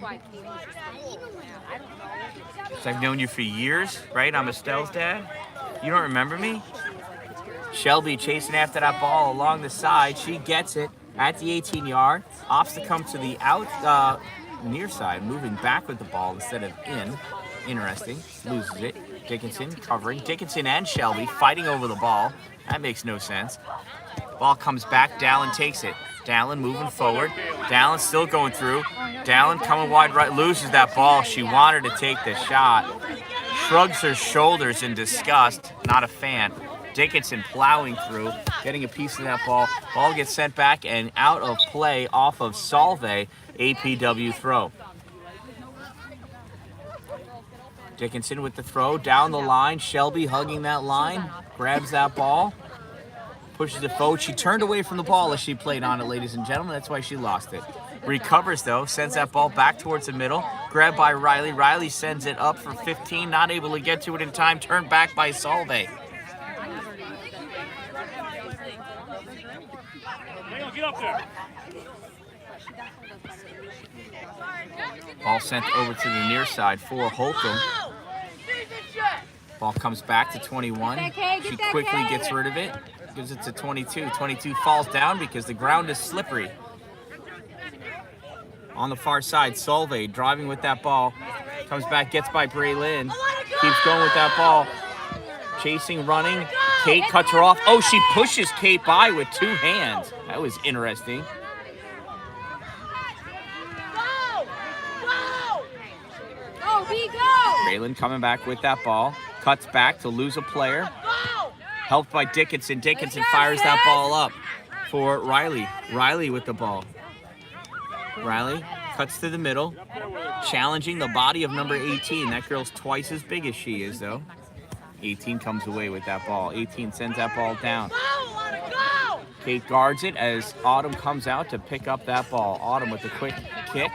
I've known you for years, right? I'm Estelle's dad. You don't remember me? Shelby chasing after that ball along the side. She gets it at the 18-yard. Opts to come to the near side, moving back with the ball instead of in. Interesting. Loses it. Dickinson covering. Dickinson and Shelby fighting over the ball. That makes no sense. Ball comes back. Dallin takes it. Dallin moving forward. Dallin still going through. Dallin coming wide right. Loses that ball. She wanted to take the shot. Shrugs her shoulders in disgust. Not a fan. Dickinson plowing through, getting a piece of that ball. Ball gets sent back and out of play off of Solvay. APW throw. Dickinson with the throw down the line. Shelby hugging that line. Grabs that ball. Pushes it forward. She turned away from the ball as she played on it, ladies and gentlemen. That's why she lost it. Recovers, though. Sends that ball back towards the middle. Grabbed by Riley. Riley sends it up for 15. Not able to get to it in time. Turned back by Solvay. Get up there. Ball sent over to the near side for Holcomb. Ball comes back to 21. She quickly gets rid of it. Gives it to 22. 22 falls down because the ground is slippery. On the far side, Solvay driving with that ball. Comes back, gets by Braylon. Keeps going with that ball. Chasing, running. Kate cuts her off. Oh, she pushes Kate by with 2 hands. That was interesting. Braylon coming back with that ball. Cuts back to lose a player. Helped by Dickinson. Dickinson fires that ball up for Riley. Riley with the ball. Riley cuts to the middle. Challenging the body of number 18. That girl's twice as big as she is, though. 18 comes away with that ball. 18 sends that ball down. Kate guards it as Autumn comes out to pick up that ball. Autumn with a quick kick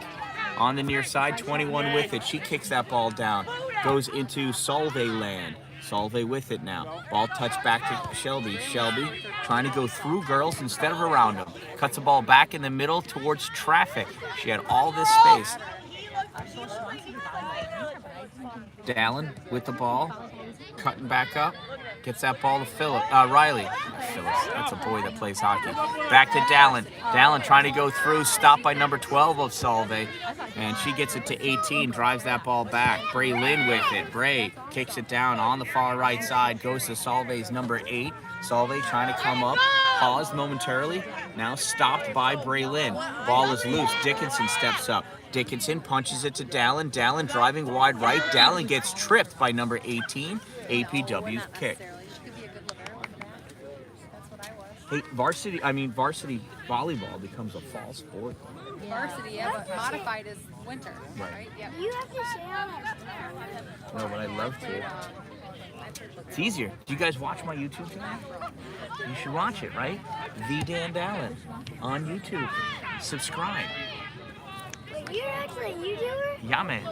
on the near side. 21 with it. She kicks that ball down. Goes into Solvay land. Solvay with it now. Ball touched back to Shelby. Shelby trying to go through girls instead of around them. Cuts the ball back in the middle towards traffic. She had all this space. Dallin with the ball, cutting back up, gets that ball to Riley. Phillips, that's a boy that plays hockey. Back to Dallin. Dallin trying to go through, stopped by number 12 of Solvay, and she gets it to 18, drives that ball back. Bray Lynn with it. Bray kicks it down on the far right side, goes to Solvay's number 8. Solvay trying to come up, paused momentarily, now stopped by Bray Lynn. Ball is loose. Dickinson steps up. Dickinson punches it to Dallin. Dallin driving wide right. Dallin gets tripped by number 18. APW's kick. Hey, varsity volleyball becomes a fall sport. Varsity, yeah, but modified is winter, right? Yep. You have to say all that stuff. No, but I'd love to. It's easier. Do you guys watch my YouTube channel? You should watch it, right? The Dan Dallin on YouTube. Subscribe. Wait, you're actually a YouTuber? Yeah, man.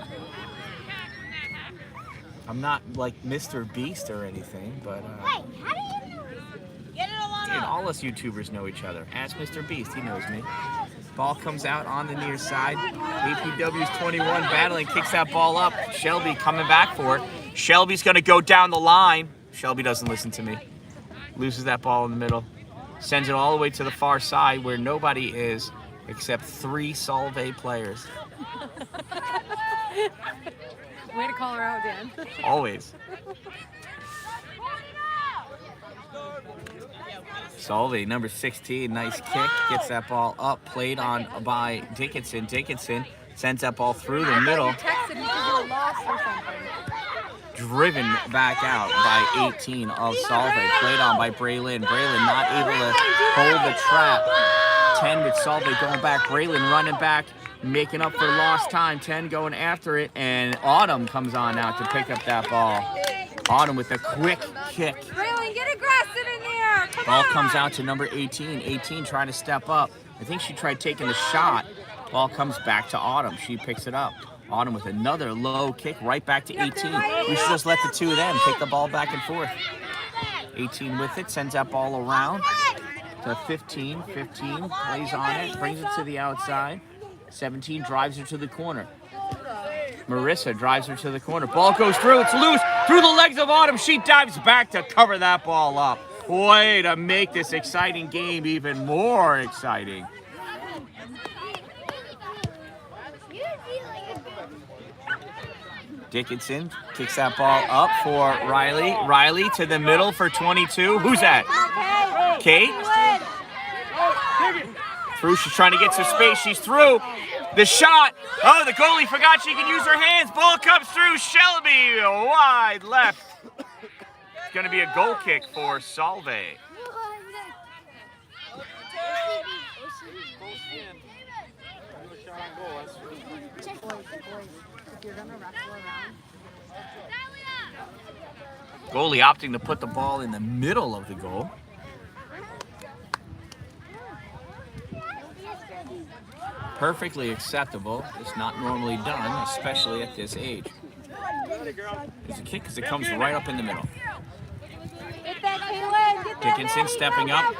I'm not like Mr. Beast or anything, but Wait, how do you know? dude, all us YouTubers know each other. Ask Mr. Beast, he knows me. Ball comes out on the near side. APW's 21 battling, kicks that ball up. Shelby coming back for it. Shelby's gonna go down the line. Shelby doesn't listen to me. Loses that ball in the middle. Sends it all the way to the far side where nobody is except 3 Solvay players. Way to call her out, Dan. Always. Solvay, number 16, nice kick. Gets that ball up, played on by Dickinson. Dickinson sends that ball through the middle. Texted because you were lost or something. Driven back out by 18 of Solvay. Played on by Braylon. Braylon not able to hold the trap. 10 with Solvay going back. Braylon running back, making up for lost time. 10 going after it, and Autumn comes on out to pick up that ball. Autumn with a quick kick. Braylon, get aggressive in there. Come Ball on. comes out to number 18. 18 trying to step up. I think she tried taking the shot. Ball comes back to Autumn. She picks it up. Autumn with another low kick right back to 18. We should just let the two of them pick the ball back and forth. 18 with it, sends that ball around to 15. 15 plays on it, brings it to the outside. 17 drives her to the corner. Marissa drives her to the corner. Ball goes through, it's loose, through the legs of Autumn. She dives back to cover that ball up. Way to make this exciting game even more exciting. Dickinson kicks that ball up for Riley. Riley to the middle for 22. Who's that? Kate? Through, she's trying to get some space. She's through. The shot. Oh, the goalie forgot she can use her hands. Ball comes through. Shelby wide left. It's going to be a goal kick for Solvay. Goalie opting to put the ball in the middle of the goal. Perfectly acceptable. It's not normally done, especially at this age. It's a kick because it comes right up in the middle. Dickinson stepping up.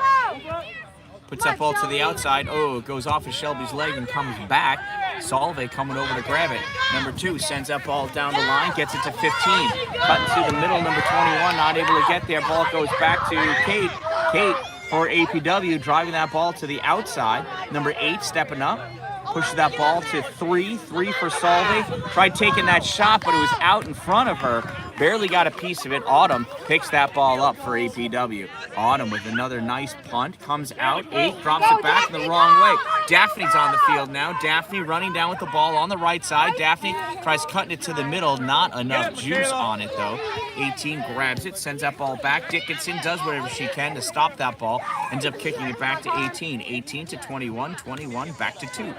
Puts that ball to the outside. Oh, it goes off of Shelby's leg and comes back. Solvay coming over to grab it. Number 2 sends that ball down the line, gets it to 15. Cutting through the middle, number 21, not able to get there. Ball goes back to Kate. Kate for APW, driving that ball to the outside. Number 8 stepping up. Pushes that ball to 3. 3 for Solvay. Tried taking that shot, but it was out in front of her. Barely got a piece of it. Autumn picks that ball up for APW. Autumn with another nice punt. Comes out. 8 drops it back in the wrong way. Daphne's on the field now. Daphne running down with the ball on the right side. Daphne tries cutting it to the middle. Not enough juice on it, though. 18 grabs it, sends that ball back. Dickinson does whatever she can to stop that ball. Ends up kicking it back to 18. 18 to 21. 21 back to 2.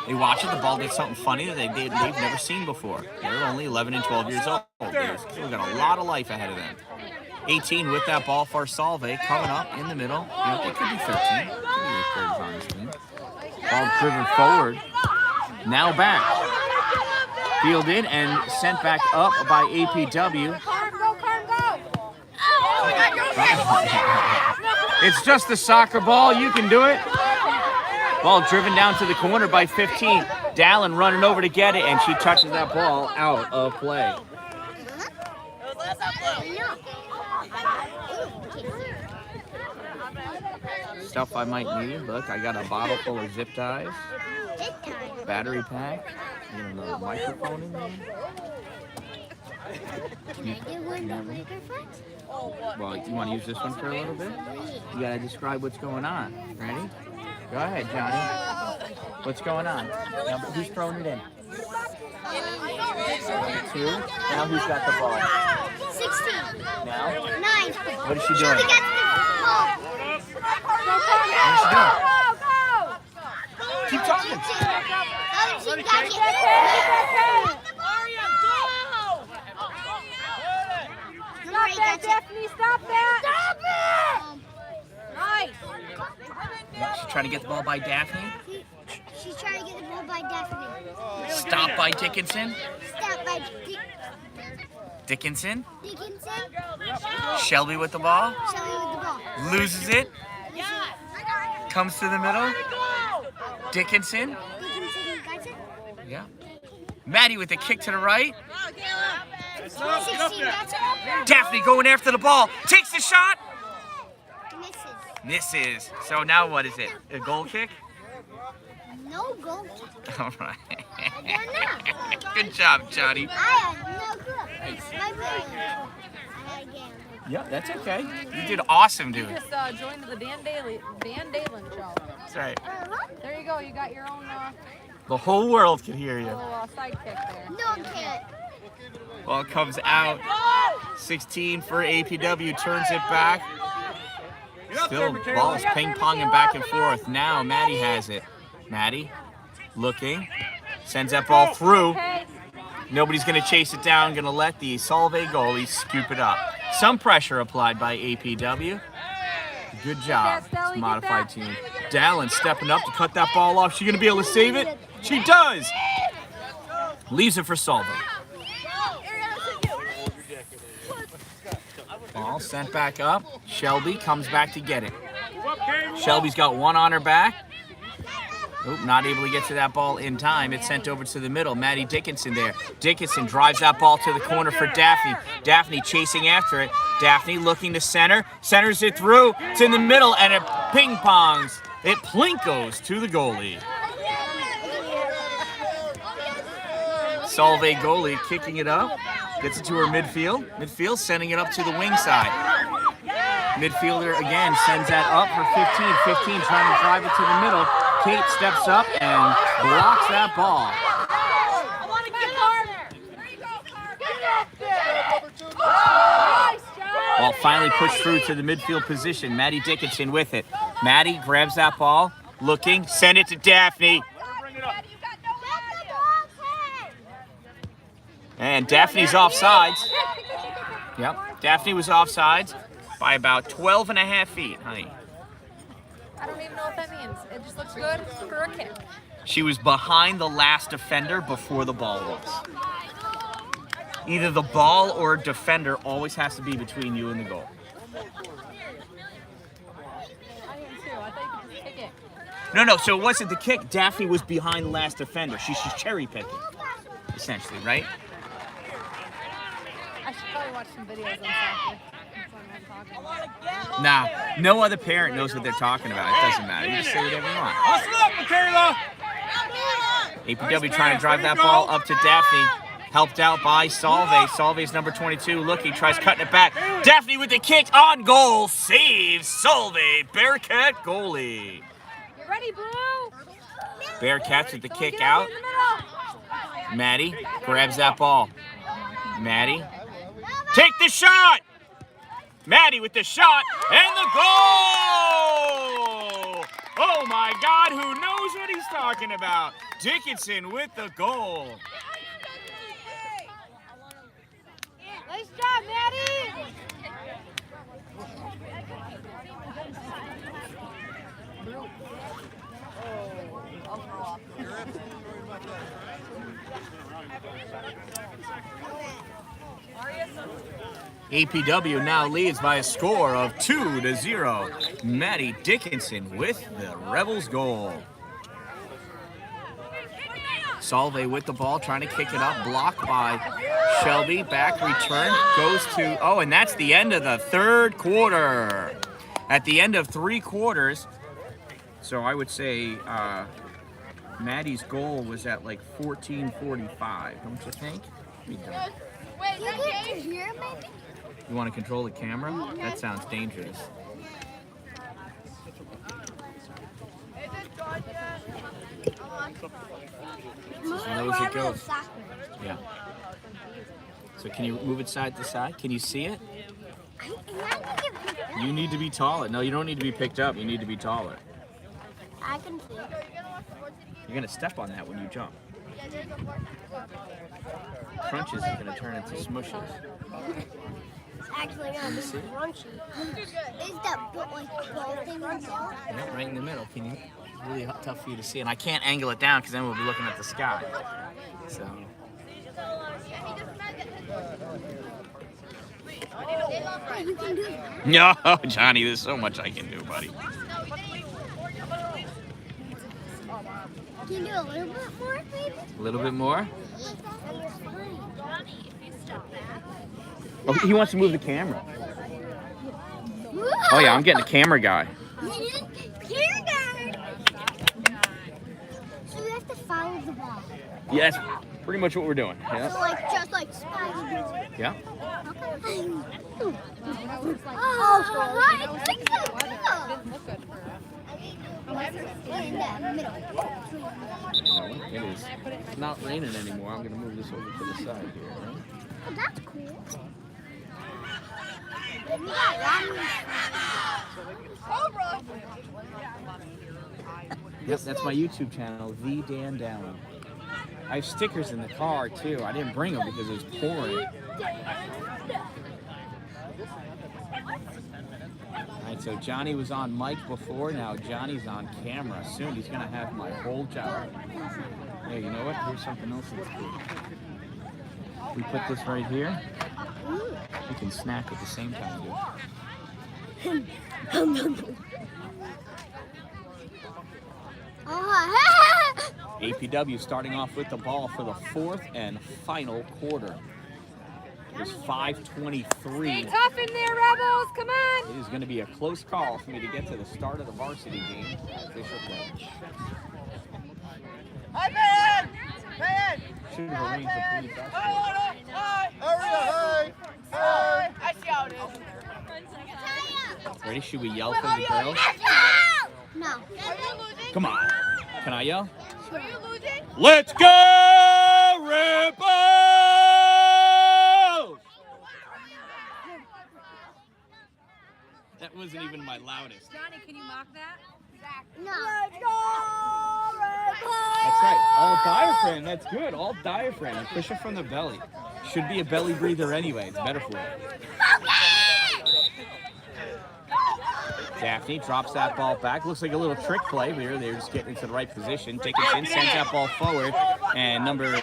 They watch it, the ball did something funny that they've never seen before. They're only 11 and 12 years old. They've still got a lot of life ahead of them. 18 with that ball for Solvay, coming up in the middle. You know, they could be 13. Could be the 30s on this team. Ball driven forward. Now back. Fielded and sent back up by APW. It's just a soccer ball. You can do it. Ball driven down to the corner by 15. Dallin running over to get it, and she touches that ball out of play. Stuff I might need. Look, I got a bottle full of zip ties, battery pack, and a microphone in there. Well, you want to use this one for a little bit? You got to describe what's going on. Ready? Go ahead, Johnny. What's going on? Now, who's throwing it in? 2. Now who's got the ball? 16. Now? 9. What is she doing? Shelby got the ball. What is she doing? Keep talking. The other team got it. Stop that, Daphne! Stop that! Stop it! Nice. She's trying to get the ball by Daphne. She's trying to get the ball by Daphne. Stop by Dickinson. Stop by Dickinson. Dickinson. Shelby with the ball. Shelby with the ball. Loses it. Comes to the middle. Dickinson. Dickinson got it. Yeah. Maddie with the kick to the right. 16 got it. Daphne going after the ball. Takes the shot. Misses. Misses. So now what is it? A goal kick? No goal kick. All right. I don't know. Good job, Johnny. I have no clue. My bad. Yeah, that's okay. You did awesome, dude. Just joined the Van Dalen show. That's right. There you go. You got your own The whole world can hear you. little sidekick there. No, I can't. Ball comes out. 16 for APW. Turns it back. Still, ball is ping-ponging back and forth. Now Maddie has it. Maddie looking. Sends that ball through. Nobody's going to chase it down. Going to let the Solvay goalie scoop it up. Some pressure applied by APW. Good job, this modified team. Dallin stepping up to cut that ball off. She going to be able to save it? She does. Leaves it for Solvay. Ball sent back up. Shelby comes back to get it. Shelby's got one on her back. Oop, not able to get to that ball in time. It's sent over to the middle. Maddie Dickinson there. Dickinson drives that ball to the corner for Daphne. Daphne chasing after it. Daphne looking to center. Centers it through. It's in the middle and it ping-pongs. It plinkos to the goalie. Solvay goalie kicking it up. Gets it to her midfield. Midfield sending it up to the wing side. Midfielder again sends that up for 15. 15 trying to drive it to the middle. Kate steps up and blocks that ball. Ball finally pushed through to the midfield position. Maddie Dickinson with it. Maddie grabs that ball, looking, send it to Daphne. And Daphne's offsides. Yep, Daphne was offsides by about 12 and a half feet, honey. I don't even know what that means. It just looks good for a kick. She was behind the last defender before the ball was. Either the ball or a defender always has to be between you and the goal. I am too. I thought you could just kick it. No, so it wasn't the kick. Daphne was behind the last defender. She's cherry picking, essentially, right? I should probably watch some videos on soccer. Nah, no other parent knows what they're talking about. It doesn't matter. You just say whatever you want. APW trying to drive that ball up to Daphne. Helped out by Solvay. Solvay's number 22 looking, tries cutting it back. Daphne with the kick on goal. Saves Solvay. Bearcat goalie. You ready, Blue? Bearcats with the kick out. Maddie grabs that ball. Maddie. Take the shot! Maddie with the shot and the goal! Oh my God, who knows what he's talking about? Dickinson with the goal. Nice job, Maddie! APW now leads by a score of 2-0. Maddie Dickinson with the Rebels goal. Solvay with the ball, trying to kick it up, blocked by Shelby. Back return goes to, oh, and that's the end of the third quarter. At the end of 3 quarters, so I would say Maddie's goal was at like 14:45, don't you think? You get to hear maybe? You want to control the camera? That sounds dangerous. Slow as it goes. Yeah. So can you move it side to side? Can you see it? You need to be taller. No, you don't need to be picked up. You need to be taller. I can see. You're going to step on that when you jump. Crunches are going to turn into smushes. It's actually gonna be crunchy. Is that ball thing in the ball? Yeah, right in the middle. Can you? It's really tough for you to see, and I can't angle it down because then we'll be looking at the sky. So. Hey, you can do that. No, Johnny, there's so much I can do, buddy. Can you do a little bit more, maybe? A little bit more. Johnny, if you step back. Oh, he wants to move the camera. Oh yeah, I'm getting a camera guy. Kindergarten. So you have to follow the ball. Yeah, that's pretty much what we're doing. Yeah. So like just like Spider-Man. Yeah. Okay. Oh, I think so. In that middle. No, it is. It's not raining anymore. I'm gonna move this over to the side here. Right? Oh, that's cool. And you got ramen. Yep, that's my YouTube channel, The Dan Dallin. I have stickers in the car too. I didn't bring them because it was pouring. Alright, so Johnny was on mic before, now Johnny's on camera. Soon he's gonna have my whole job. Hey, you know what? Here's something else that's cool. We put this right here. We can snack at the same time, dude. APW starting off with the ball for the 4th and final quarter. There's 5:23. Stay tough in there, Rebels. Come on. It is going to be a close call for me to get to the start of the varsity game. Official play. Hi, man! Man! Should have arranged a pretty fast. Hurry, hey! I see how it is. Ready? Should we yell for the girls? No. Are you losing? Come on. Can I yell? Are you losing? Let's go, Rebels! That wasn't even my loudest. Johnny, can you mock that? No. That's right. All diaphragm. That's good. All diaphragm. Push it from the belly. Should be a belly breather anyway. It's better for you. Daphne drops that ball back. Looks like a little trick play here. They're just getting into the right position. Dickinson sends that ball forward, and number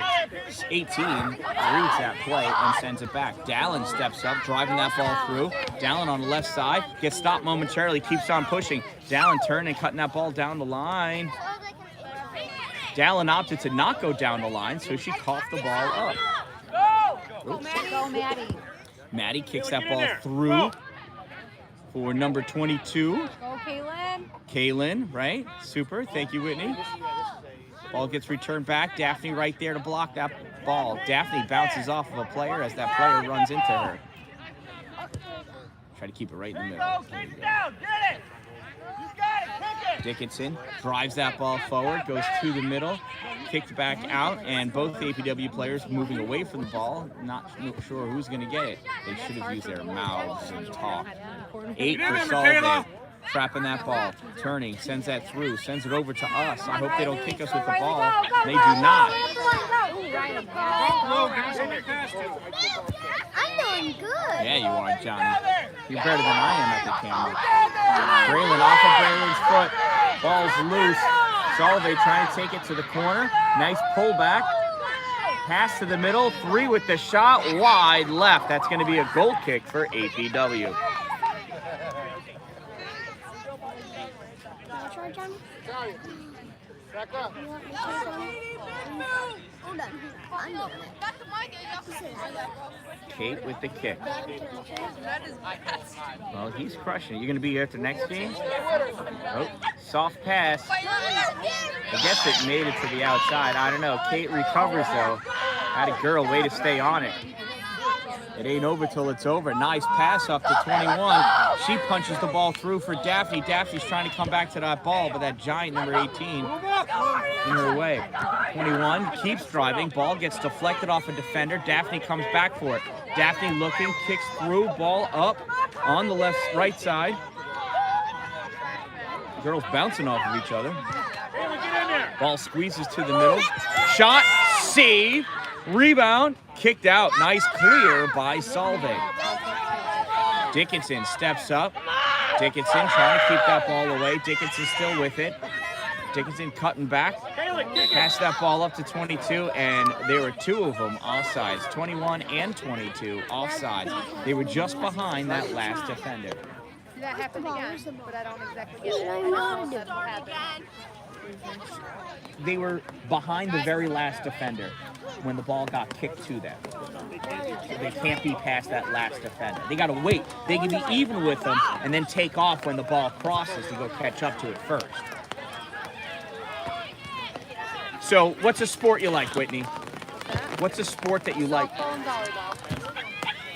18 reads that play and sends it back. Dallin steps up, driving that ball through. Dallin on the left side, gets stopped momentarily, keeps on pushing. Dallin turning, cutting that ball down the line. Dallin opted to not go down the line, so she coughed the ball up. Go, Maddie. Go, Maddie. Maddie kicks that ball through for number 22. Go, Kaylin. Kaylin, right? Super. Thank you, Whitney. Ball gets returned back. Daphne right there to block that ball. Daphne bounces off of a player as that player runs into her. Try to keep it right in the middle. Dickinson drives that ball forward, goes to the middle, kicked back out, and both APW players moving away from the ball, not sure who's going to get it. They should have used their mouths and talk. 8 for Solvay, trapping that ball, turning, sends that through, sends it over to us. I hope they don't kick us with the ball. They do not. I'm doing good. Yeah, you are, Johnny. You're better than I am at the camera. Braylon off of Braylon's foot. Ball's loose. Solvay trying to take it to the corner. Nice pullback. Pass to the middle. 3 with the shot. Wide left. That's going to be a goal kick for APW. Back up. You want me to take one? Hold on. I'm doing it. Kate with the kick. Daddy, can I try? Well, he's crushing it. You going to be here at the next game? Oh, soft pass. I guess it made it to the outside. I don't know. Kate recovers, though. Had a girl, way to stay on it. It ain't over till it's over. Nice pass up to 21. She punches the ball through for Daphne. Daphne's trying to come back to that ball, but that giant number 18 in her way. 21 keeps driving. Ball gets deflected off a defender. Daphne comes back for it. Daphne looking, kicks through, ball up on the right side. Girls bouncing off of each other. Ball squeezes to the middle. Shot, save, rebound, kicked out. Nice clear by Solvay. Dickinson steps up. Dickinson trying to keep that ball away. Dickinson still with it. Dickinson cutting back. Passed that ball up to 22, and there were two of them offsides. 21 and 22 offsides. They were just behind that last defender. That happened again, but I don't exactly I get don't know what to do. They were behind the very last defender when the ball got kicked to them. They can't be past that last defender. They got to wait. They can be even with them and then take off when the ball crosses to go catch up to it first. So, what's a sport you like, Whitney? What's a sport that you like? Softball and volleyball.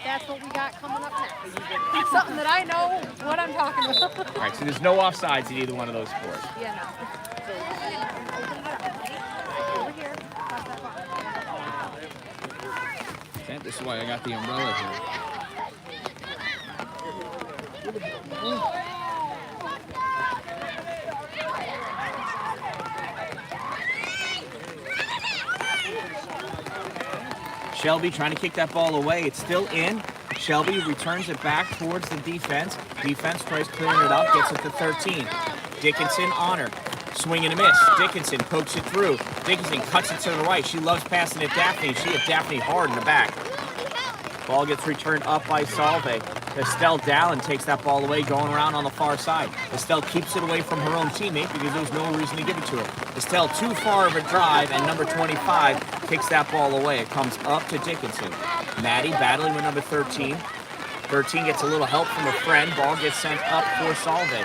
That's what we got coming up next. Something that I know what I'm talking about. All right, so there's no offsides in either one of those sports. Yeah, no. Over here. Pass that ball. Okay, this is why I got the umbrella here. Shelby trying to kick that ball away. It's still in. Shelby returns it back towards the defense. Defense tries clearing it up, gets it to 13. Dickinson on her. Swing and a miss. Dickinson pokes it through. Dickinson cuts it to the right. She loves passing it Daphne. She hit Daphne hard in the back. Ball gets returned up by Solvay. Estelle Dallin takes that ball away, going around on the far side. Estelle keeps it away from her own teammate because there was no reason to give it to her. Estelle too far of a drive, and number 25 kicks that ball away. It comes up to Dickinson. Maddie battling with number 13. 13 gets a little help from a friend. Ball gets sent up for Solvay.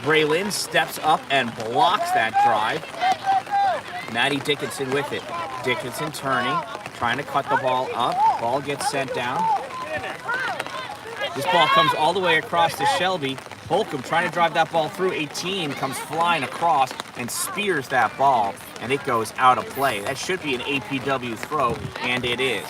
Braylon steps up and blocks that drive. Maddie Dickinson with it. Dickinson turning, trying to cut the ball up. Ball gets sent down. This ball comes all the way across to Shelby. Holcomb trying to drive that ball through. 18 comes flying across and spears that ball, and it goes out of play. That should be an APW throw, and it is.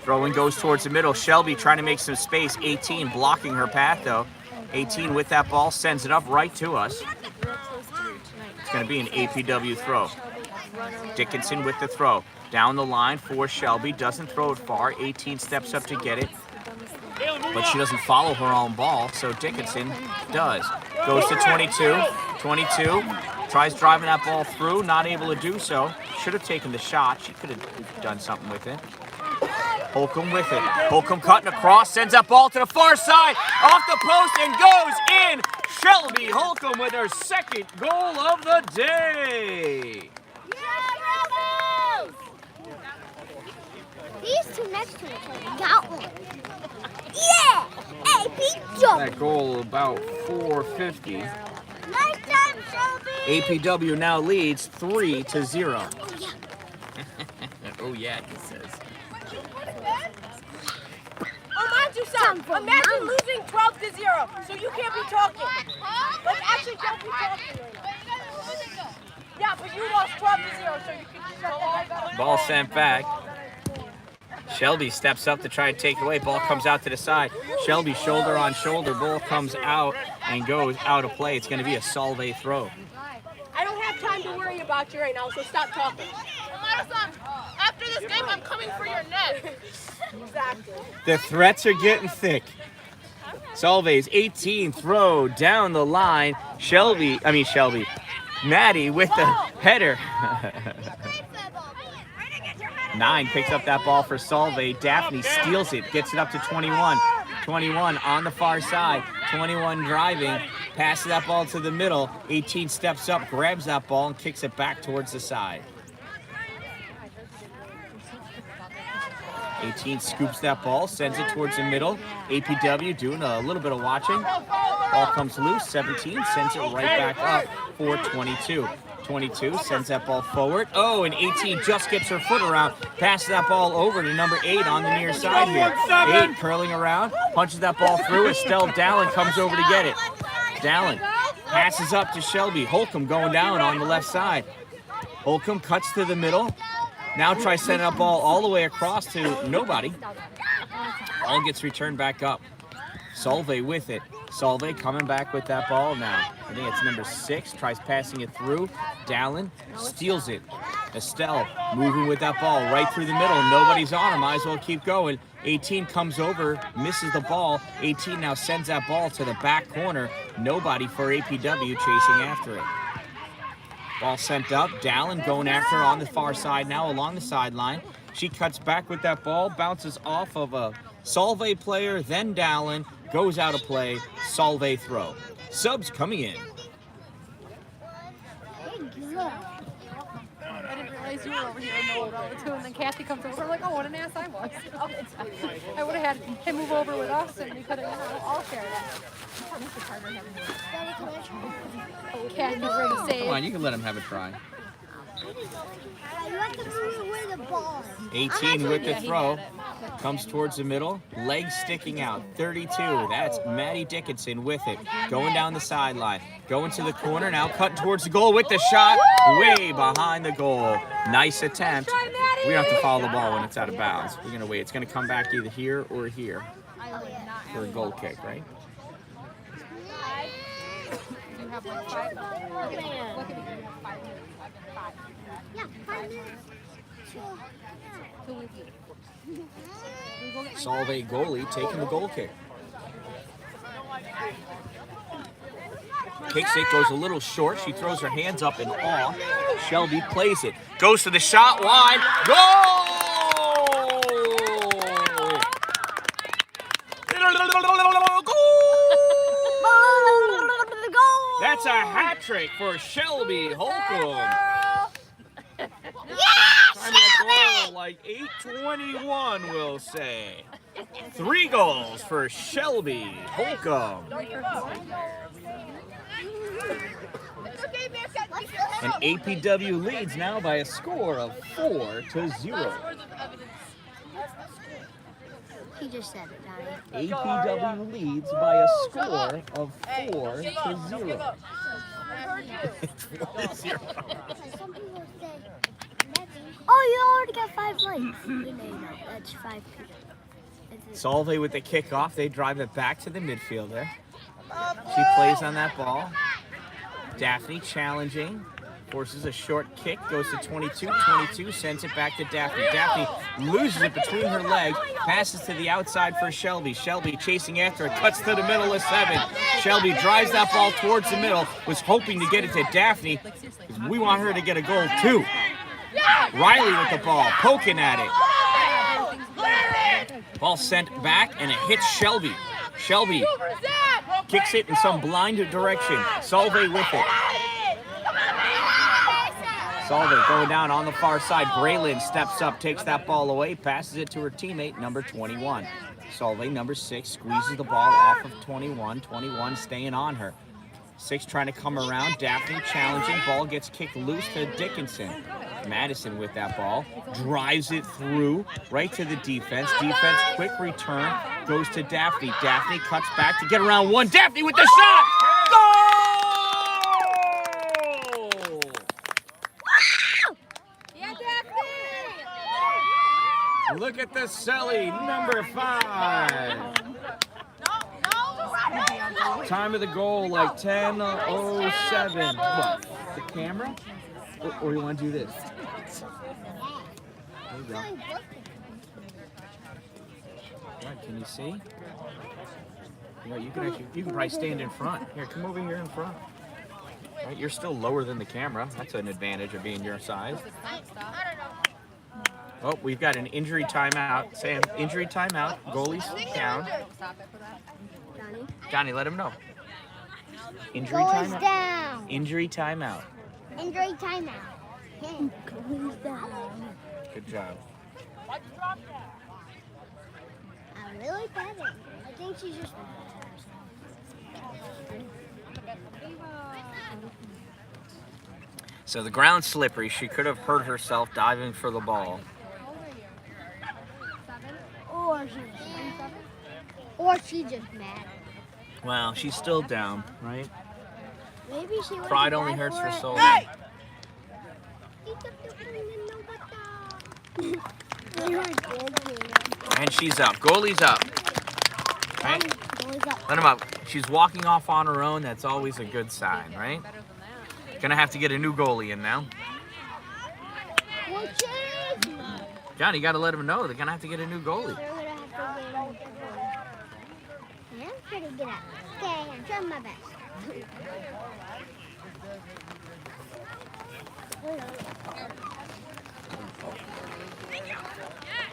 Throw-in goes towards the middle. Shelby trying to make some space. 18 blocking her path, though. 18 with that ball, sends it up right to us. It's going to be an APW throw. Dickinson with the throw. Down the line for Shelby. Doesn't throw it far. 18 steps up to get it. But she doesn't follow her own ball, so Dickinson does. Goes to 22. 22. Tries driving that ball through. Not able to do so. Should have taken the shot. She could have done something with it. Holcomb with it. Holcomb cutting across, sends that ball to the far side, off the post, and goes in. Shelby Holcomb with her second goal of the day. These two next to each other got one. Yeah! APW! That goal about 450. Nice time, Shelby! APW now leads 3-0. Oh, yeah. Oh yeah, he says. Mind you, son, imagine losing 12-0, so you can't be talking. Like, actually, don't be talking right now. Yeah, but you lost 12-0, so you can shut that. Ball sent back. Shelby steps up to try and take it away. Ball comes out to the side. Shelby shoulder on shoulder. Ball comes out and goes out of play. It's going to be a Solvay throw. I don't have time to worry about you right now, so stop talking. After this game, I'm coming for your neck. Exactly. The threats are getting thick. Solvay's 18 throw down the line. Shelby. Maddie with the header. 9 picks up that ball for Solvay. Daphne steals it, gets it up to 21. 21 on the far side. 21 driving, passes that ball to the middle. 18 steps up, grabs that ball, and kicks it back towards the side. 18 scoops that ball, sends it towards the middle. APW doing a little bit of watching. Ball comes loose. 17 sends it right back up for 22. 22 sends that ball forward. Oh, and 18 just gets her foot around. Passes that ball over to number 8 on the near side here. 8 curling around, punches that ball through. Estelle Dallin comes over to get it. Dallin passes up to Shelby. Holcomb going down on the left side. Holcomb cuts to the middle. Now tries sending that ball all the way across to nobody. Ball gets returned back up. Solvay with it. Solvay coming back with that ball now. I think it's number 6. Tries passing it through. Dallin steals it. Estelle moving with that ball right through the middle. Nobody's on her. Might as well keep going. 18 comes over, misses the ball. 18 now sends that ball to the back corner. Nobody for APW chasing after it. Ball sent up. Dallin going after her on the far side now along the sideline. She cuts back with that ball, bounces off of a Solvay player, then Dallin, goes out of play. Solvay throw. Subs coming in. I didn't realize you were over here in the world all the time. And then Kathy comes over. I'm like, oh, what an ass I was. I would have had him move over with us, and we could have all shared that. Kathy, we're the same. Come on, you can let him have a try. You have to move where the ball is. 18 with the throw. Comes towards the middle. Legs sticking out. 32. That's Maddie Dickinson with it. Going down the sideline. Going to the corner. Now cutting towards the goal with the shot. Way behind the goal. Nice attempt. We don't have to follow the ball when it's out of bounds. We're going to wait. It's going to come back either here or here for a goal kick, right? You have like 5 minutes. Look at me. You have 5 minutes. Yeah, 5 minutes. Till we leave. Solvay goalie taking the goal kick. Kicks it, goes a little short. She throws her hands up in awe. Shelby plays it. Goes to the shot, wide. Goal! That's a hat trick for Shelby Holcomb. Time that goal like 8:21, we'll say. 3 goals for Shelby Holcomb. And APW leads now by a score of 4-0. He just said it, Donnie. APW leads by a score of 4-0. 4-0. Some people say, oh, you already got 5 likes. No, that's 5 people. Solvay with the kickoff. They drive it back to the midfielder. She plays on that ball. Daphne challenging. Forces a short kick. Goes to 22. 22 sends it back to Daphne. Daphne loses it between her legs. Passes to the outside for Shelby. Shelby chasing after it. Cuts to the middle of 7. Shelby drives that ball towards the middle. Was hoping to get it to Daphne. We want her to get a goal too. Riley with the ball. Poking at it. Ball sent back and it hits Shelby. Shelby kicks it in some blind direction. Solvay with it. Solvay going down on the far side. Braylon steps up, takes that ball away, passes it to her teammate, number 21. Solvay, number 6, squeezes the ball off of 21. 21 staying on her. 6 trying to come around. Daphne challenging. Ball gets kicked loose to Dickinson. Madison with that ball. Drives it through right to the defense. Defense quick return. Goes to Daphne. Daphne cuts back to get around 1. Daphne with the shot! Goal! Yeah, Daphne! Look at the Selly, number 5. Time of the goal, like 10:07. What? The camera? Or you want to do this? There you go. Right, can you see? Yeah, you can probably stand in front. Here, come over here in front. Right, you're still lower than the camera. That's an advantage of being your size. Oh, we've got an injury timeout. Sam, injury timeout. Goalie's down. Johnny, let him know. Injury Goalie's timeout. down. Injury timeout. Injury timeout. Goalie's down. Good job. I really bet it. I think she's just. So the ground's slippery. She could have hurt herself diving for the ball. Or she's just mad. Well, she's still down, right? Maybe she was. Pride only hurts for so long. And she's up. Goalie's up. Right? Let him up. She's walking off on her own. That's always a good sign, right? Gonna have to get a new goalie in now. Johnny, you gotta let him know. They're gonna have to get a new goalie. Yeah, I'm pretty good at it. Okay, I'm trying my best.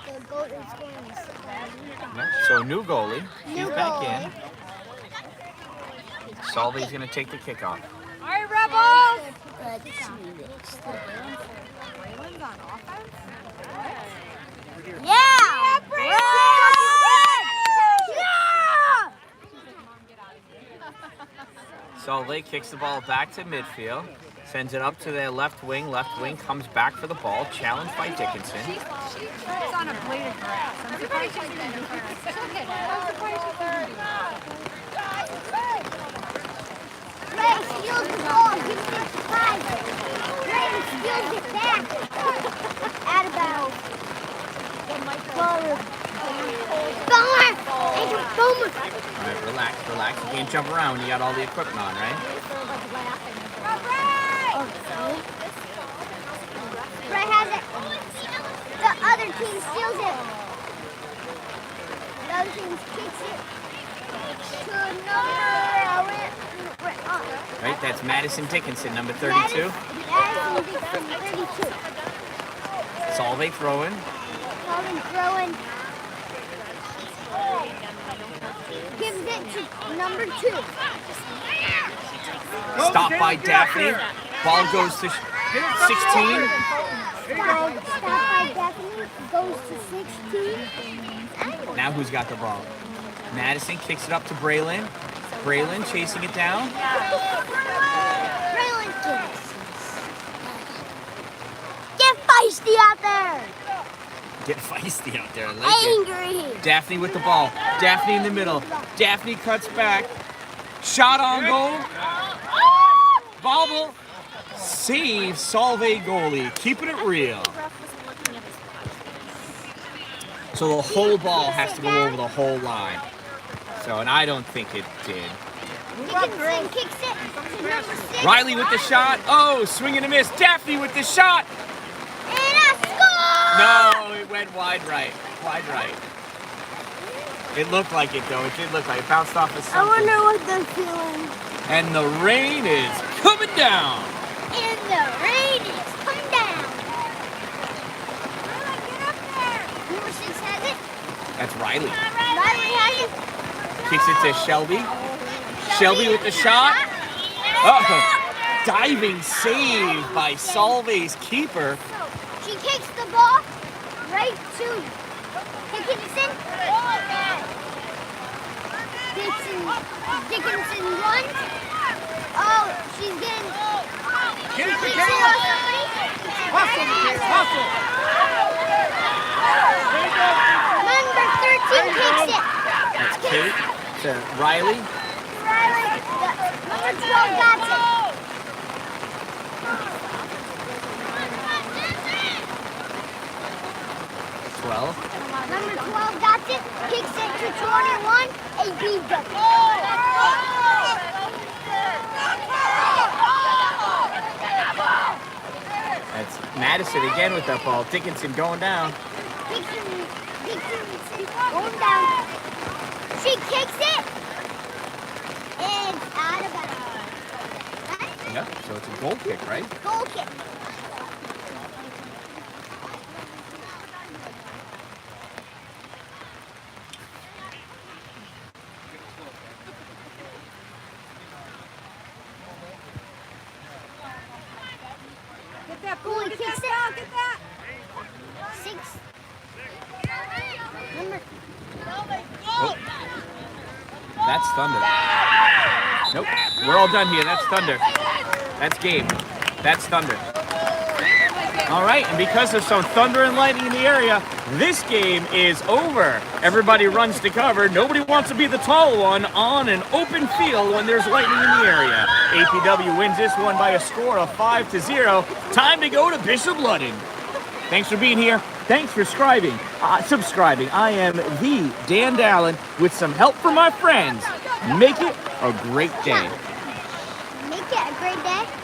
The goat is going to sit down. So new goalie. She's New back goalie. in. Solvay's gonna take the kickoff. All right, Rebels. Yeah! Solvay kicks the ball back to midfield. Sends it up to their left wing. Left wing comes back for the ball. Challenged by Dickinson. She trips on a blade of grass. I'm surprised she didn't do that. I'm surprised she didn't do that. Ray steals the ball. Gives it to Tiger. Ray steals it back. At about. Bummer. All right, relax. You can't jump around when you got all the equipment on, right? Ray has it. The other team steals it. The other team kicks it to number. Right, that's Madison Dickinson, number 32. Madison Dickinson, 32. Solvay throwing. Throwing. Gives it to number 2. Stopped by Daphne. Ball goes to 16. Stopped by Daphne. Goes to 16. Now who's got the ball? Madison kicks it up to Braylon. Braylon chasing it down. Braylon kicks. Get feisty out there. Get feisty out there. I like it. Angry. Daphne with the ball. Daphne in the middle. Daphne cuts back. Shot on goal. Bobble. Save Solvay goalie. Keeping it real. So the whole ball has to go over the whole line. So, and I don't think it did. Dickinson kicks it to number 6. Riley with the shot. Oh, swing and a miss. Daphne with the shot. And a score! No, it went wide right. Wide right. It looked like it, though. It did look like it. Bounced off the something. I wonder what they're feeling. And the rain is coming down. And the rain is coming down. Get up there. Number 6 has it. That's Riley. Riley has it. Kicks it to Shelby. Shelby with the shot. Oh, diving save by Solvay's keeper. She kicks the ball right to Dickinson. Dickinson runs. Oh, she's getting. She kicks it off somebody. Hustle. Number 13 kicks it. That's Kate to Riley. Riley, number 12 got it. Number 12 got it, kicks it to 21, APW. That's Madison again with that ball. Dickinson going down. Dickinson going down. She kicks it. It's out of bounds. Yep, so it's a goal kick, right? Goal kick. He kicks it. Get that. 6. Number. Oh. That's Thunder. Nope. We're all done here. That's Thunder. That's Gabe. That's Thunder. All right, and because of some thunder and lightning in the area, this game is over. Everybody runs to cover. Nobody wants to be the tall one on an open field when there's lightning in the area. APW wins this one by a score of 5-0. Time to go to Bishop Ludden. Thanks for being here. Thanks for subscribing. I am the Dan Dallin with some help from my friends. Make it a great day. Make it a great day.